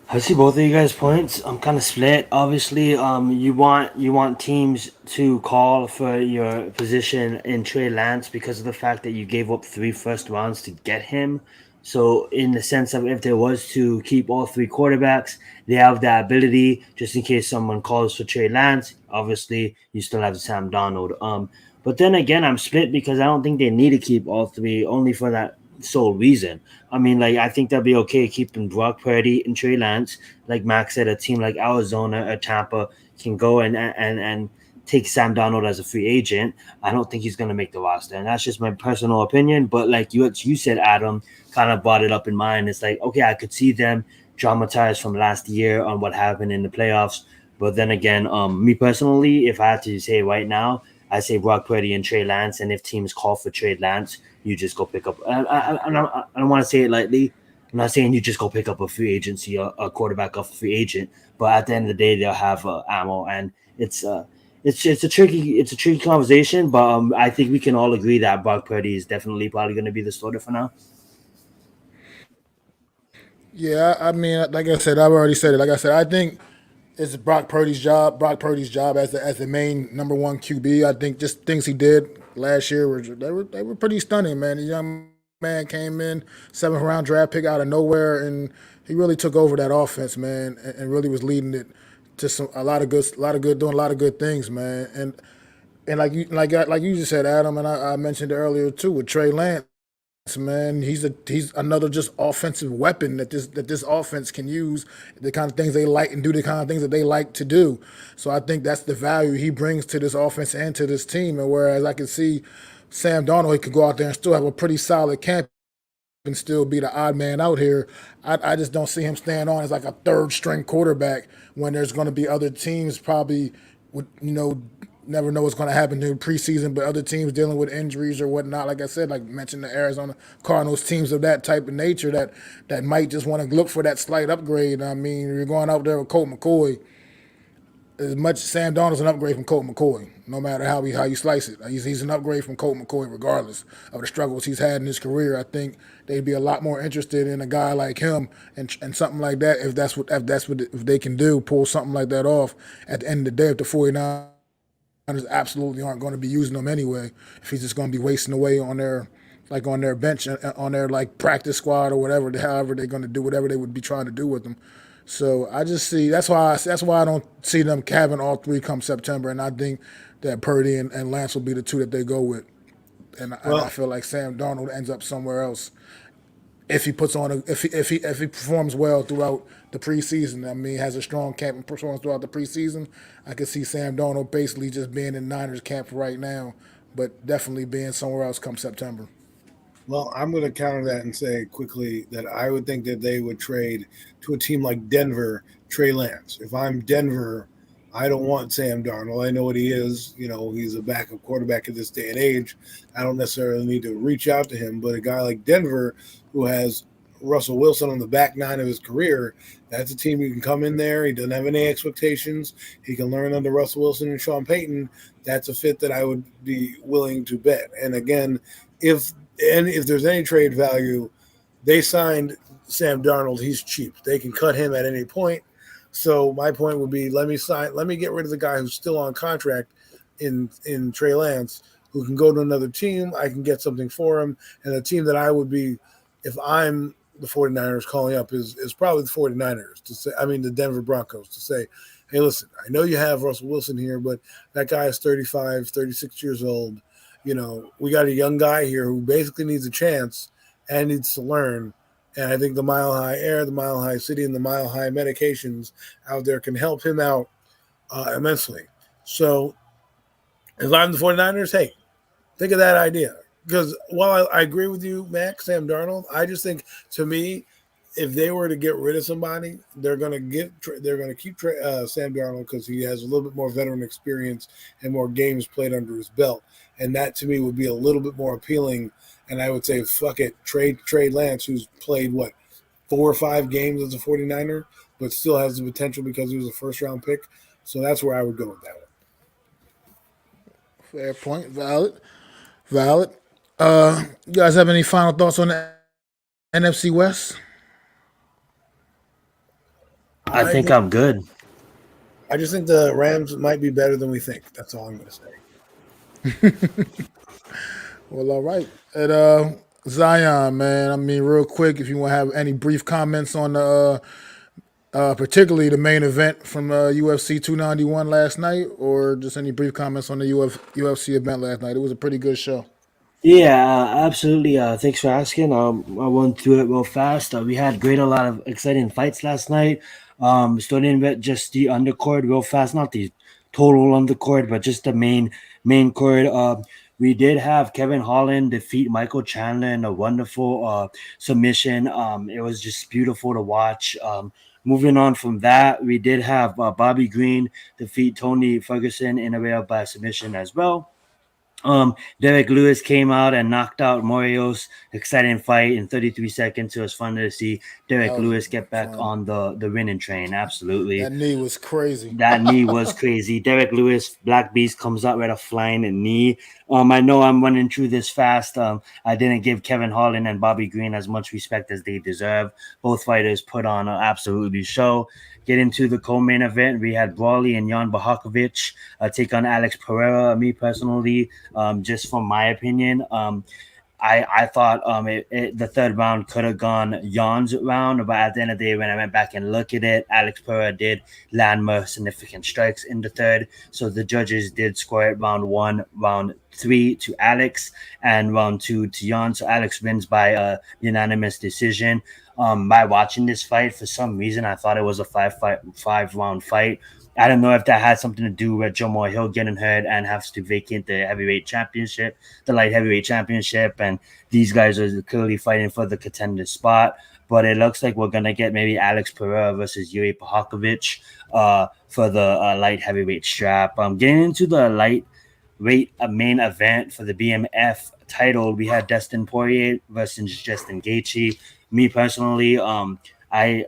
I see both of you guys' points. I'm kind of split. Obviously, you want teams to call for your position in Trey Lance because of the fact that you gave up 3 first rounds to get him. So in the sense of if there was to keep all 3 quarterbacks, they have that ability just in case someone calls for Trey Lance. Obviously, you still have Sam Darnold. But then again, I'm split because I don't think they need to keep all 3 only for that sole reason. I think they'll be okay keeping Brock Purdy and Trey Lance. Like Max said, a team like Arizona or Tampa can go and take Sam Darnold as a free agent. I don't think he's going to make the roster, and that's just my personal opinion. But like you said, Adam, kind of brought it up in mind. It's like, okay, I could see them dramatized from last year on what happened in the playoffs. But then again, me personally, if I had to say right now, I say Brock Purdy and Trey Lance, and if teams call for Trey Lance, you just go pick up. I don't want to say it lightly. I'm not saying you just go pick up a free agency, a quarterback off a free agent, but at the end of the day, they'll have ammo, and it's a tricky conversation. But I think we can all agree that Brock Purdy is definitely probably going to be the starter for now. Yeah, like I said, I've already said it. Like I said, I think it's Brock Purdy's job. Brock Purdy's job as the main number 1 QB. I think just things he did last year were pretty stunning, man. The young man came in 7th-round draft pick out of nowhere, and he really took over that offense, man, and really was leading it to a lot of good, doing a lot of good things, man. And like you just said, Adam, and I mentioned it earlier too with Trey Lance. man. He's another just offensive weapon that this offense can use. The kind of things they like and do the kind of things that they like to do. So I think that's the value he brings to this offense and to this team. And whereas I can see Sam Darnold, he could go out there and still have a pretty solid camp and still be the odd man out here. I just don't see him staying on as like a third string quarterback when there's going to be other teams probably would never know what's going to happen during preseason, but other teams dealing with injuries or whatnot. Like I said, like mentioned the Arizona Cardinals, teams of that type of nature that might just want to look for that slight upgrade. I mean, you're going out there with Colt McCoy. As much Sam Darnold's an upgrade from Colt McCoy, no matter how you slice it. He's an upgrade from Colt McCoy, regardless of the struggles he's had in his career. I think they'd be a lot more interested in a guy like him and something like that if they can pull something like that off. At the end of the day, if the 49ers absolutely aren't going to be using him anyway, if he's just going to be wasting away on their bench, on their like practice squad or whatever, however they're going to do whatever they would be trying to do with him. So I just see that's why I don't see them having all three come September, and I think that Purdy and Lance will be the two that they go with, and I feel like Sam Darnold ends up somewhere else if he puts on if he performs well throughout the preseason. I mean, has a strong camp and performs throughout the preseason. I could see Sam Darnold basically just being in Niners camp right now, but definitely being somewhere else come September. Well, I'm going to counter that and say quickly that I would think that they would trade to a team like Denver, Trey Lance. If I'm Denver, I don't want Sam Darnold. I know what he is. He's a backup quarterback at this day and age. I don't necessarily need to reach out to him, but a guy like Denver who has Russell Wilson on the back nine of his career, that's a team you can come in there. He doesn't have any expectations. He can learn under Russell Wilson and Sean Payton. That's a fit that I would be willing to bet. And again, if there's any trade value, they signed Sam Darnold. He's cheap. They can cut him at any point. So my point would be, let me get rid of the guy who's still on contract in Trey Lance, who can go to another team. I can get something for him. And the team that I would be, if I'm the 49ers calling up, is probably the 49ers to say, the Denver Broncos to say, hey, listen, I know you have Russell Wilson here, but that guy is 35, 36 years old. We got a young guy here who basically needs a chance and needs to learn. And I think the Mile High Air, the Mile High City, and the Mile High medications out there can help him out immensely. So if I'm the 49ers, hey, think of that idea. Because while I agree with you, Mac, Sam Darnold, I just think, to me, if they were to get rid of somebody, they're going to keep Sam Darnold because he has a little bit more veteran experience and more games played under his belt. And that, to me, would be a little bit more appealing. And I would say, fuck it, trade Lance, who's played, 4 or 5 games as a 49er, but still has the potential because he was a first-round pick. So that's where I would go with that one. Fair point. Valid. You guys have any final thoughts on the NFC West? I think I'm good. I just think the Rams might be better than we think. That's all I'm going to say. Well, all right. And Zion, man, real quick, if you want to have any brief comments on the particularly the main event from UFC 291 last night, or just any brief comments on the UFC event last night. It was a pretty good show. Yeah, absolutely. Thanks for asking. I went through it real fast. We had a lot of exciting fights last night. Starting with just the undercard real fast, not the total undercard, but just the main card. We did have Kevin Holland defeat Michael Chandler in a wonderful submission. It was just beautiful to watch. Moving on from that, we did have Bobby Green defeat Tony Ferguson in a rail by submission as well. Derek Lewis came out and knocked out Morios. Exciting fight in 33 seconds. It was fun to see Derek Lewis get back on the winning train. Absolutely. That knee was crazy. Derek Lewis, Black Beast, comes out with a flying knee. I know I'm running through this fast. I didn't give Kevin Holland and Bobby Green as much respect as they deserve. Both fighters put on an absolutely show. Get into the co-main event. We had Brawley and Jan Blachowicz take on Alex Pereira. Me personally, just from my opinion, I thought the third round could have gone Jan's round, but at the end of the day, when I went back and looked at it, Alex Pereira did land more significant strikes in the third. So the judges did score it round 1, round 3 to Alex, and round 2 to Jan. So Alex wins by a unanimous decision. By watching this fight, for some reason, I thought it was a 5 round fight. I don't know if that had something to do with Joe Hill getting hurt and has to vacate the heavyweight championship, the light heavyweight championship, and these guys are clearly fighting for the contender spot. But it looks like we're gonna get maybe Alex Pereira versus Yuri Prochazka for the light heavyweight strap. Getting into the lightweight main event for the BMF title, we had Dustin Poirier versus Justin Gaethje. Me personally, I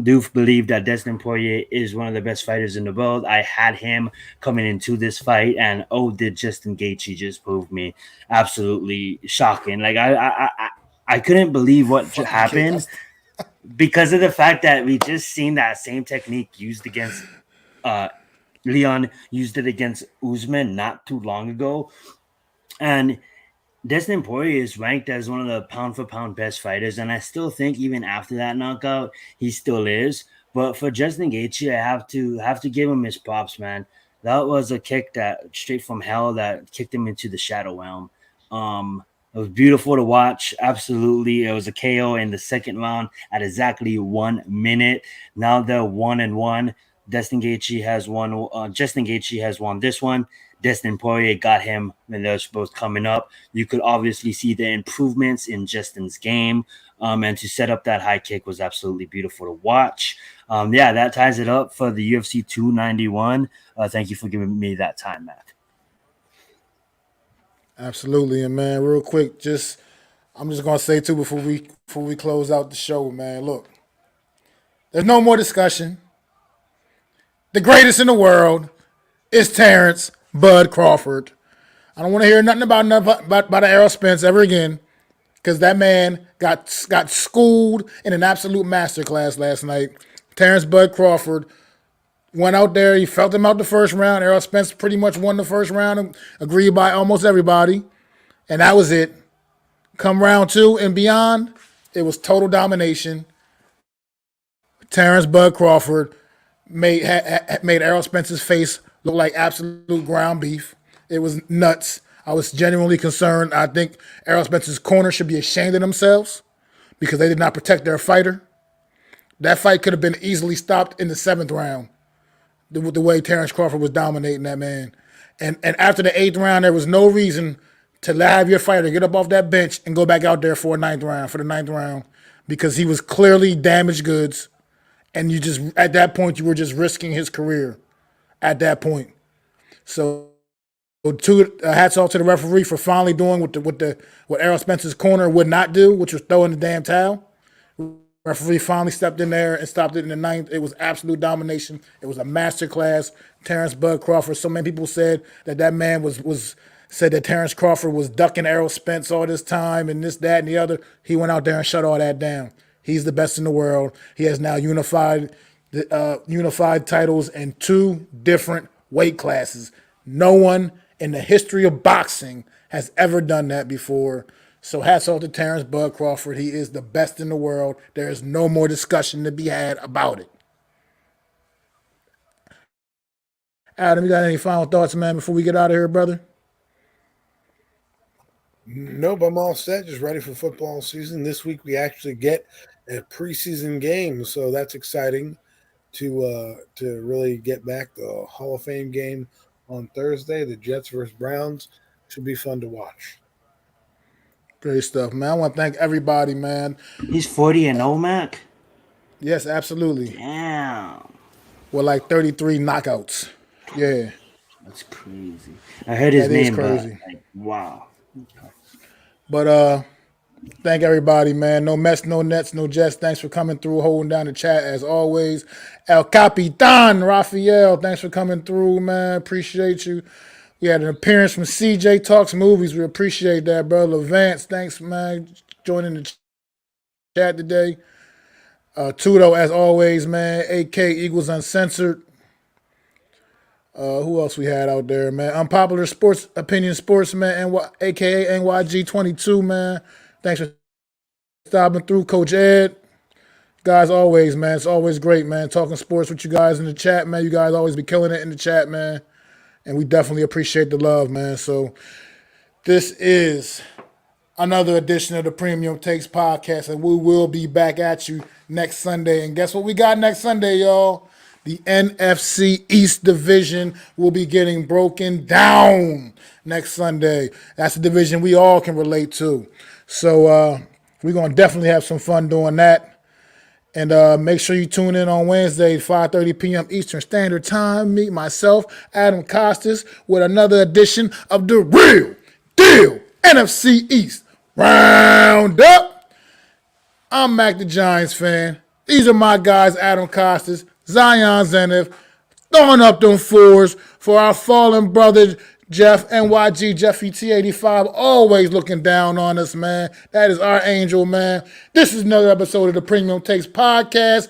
do believe that Dustin Poirier is one of the best fighters in the world. I had him coming into this fight, and did Justin Gaethje just prove me absolutely shocking? Like I couldn't believe what happened because of the fact that we just seen that same technique used against Leon used it against Usman not too long ago, and Dustin Poirier is ranked as one of the pound for pound best fighters, and I still think even after that knockout, he still is. But for Justin Gaethje, I have to give him his props, man. That was a kick that straight from hell that kicked him into the shadow realm. It was beautiful to watch. Absolutely, it was a KO in the second round at exactly 1 minute. Now they're 1-1. Justin Gaethje has won this one. Dustin Poirier got him when they were both coming up. You could obviously see the improvements in Justin's game. And to set up that high kick was absolutely beautiful to watch. That ties it up for the UFC 291. Thank you for giving me that time, Matt. Absolutely, and man, real quick, I'm just gonna say too before we close out the show, man. Look, there's no more discussion. The greatest in the world is Terrence Bud Crawford. I don't want to hear nothing about Errol Spence ever again, because that man got schooled in an absolute masterclass last night. Terrence Bud Crawford went out there. He felt him out the first round. Errol Spence pretty much won the first round, agreed by almost everybody, and that was it. Come round 2 and beyond, it was total domination. Terrence Bud Crawford made Errol Spence's face look like absolute ground beef. It was nuts. I was genuinely concerned. I think Errol Spence's corner should be ashamed of themselves because they did not protect their fighter. That fight could have been easily stopped in the 7th round, the way Terrence Crawford was dominating that man. And after the 8th round, there was no reason to have your fighter get up off that bench and go back out there for the 9th round, because he was clearly damaged goods. And at that point, you were just risking his career at that point. So hats off to the referee for finally doing what Errol Spence's corner would not do, which was throw in the damn towel. Referee finally stepped in there and stopped it in the 9th. It was absolute domination. It was a masterclass. Terrence Bud Crawford. So many people said that man said that Terrence Crawford was ducking Errol Spence all this time and this, that, and the other. He went out there and shut all that down. He's the best in the world. He has now unified titles in 2 different weight classes. No one in the history of boxing has ever done that before. So hats off to Terrence Bud Crawford. He is the best in the world. There is no more discussion to be had about it. Adam, you got any final thoughts, man, before we get out of here, brother? Nope, I'm all set. Just ready for football season. This week we actually get a preseason game, so that's exciting to really get back. The Hall of Fame game on Thursday, the Jets versus Browns, should be fun to watch. Great stuff, man. I want to thank everybody, man. He's 40-0, Mac? Yes, absolutely. Damn. With like 33 knockouts. Yeah. That's crazy. I heard his name, crazy. But wow. But thank everybody, man. No mess, no nets, no jets. Thanks for coming through, holding down the chat as always. El Capitan Rafael, thanks for coming through, man. Appreciate you. We had an appearance from CJ Talks Movies. We appreciate that, brother. Vance, thanks, man, joining the chat today. Tudo, as always, man. AK Eagles Uncensored. Who else we had out there, man? Unpopular Sports Opinion Sportsman, aka NYG22, man. Thanks for stopping through, Coach Ed. Guys, always, man. It's always great, man. Talking sports with you guys in the chat, man. You guys always be killing it in the chat, man. And we definitely appreciate the love, man. So this is another edition of the Premium Takes Podcast, and we will be back at you next Sunday. And guess what we got next Sunday, y'all? The NFC East Division will be getting broken down next Sunday. That's a division we all can relate to. So we're going to definitely have some fun doing that. And make sure you tune in on Wednesday, 5:30 p.m. Eastern Standard Time. Meet myself, Adam Costas, with another edition of The Real Deal NFC East Roundup. I'm Mac the Giants fan. These are my guys, Adam Costas, Zion Zenith, throwing up them fours for our fallen brother, Jeff, NYG, Jeffy T85, always looking down on us, man. That is our angel, man. This is another episode of the Premium Takes Podcast.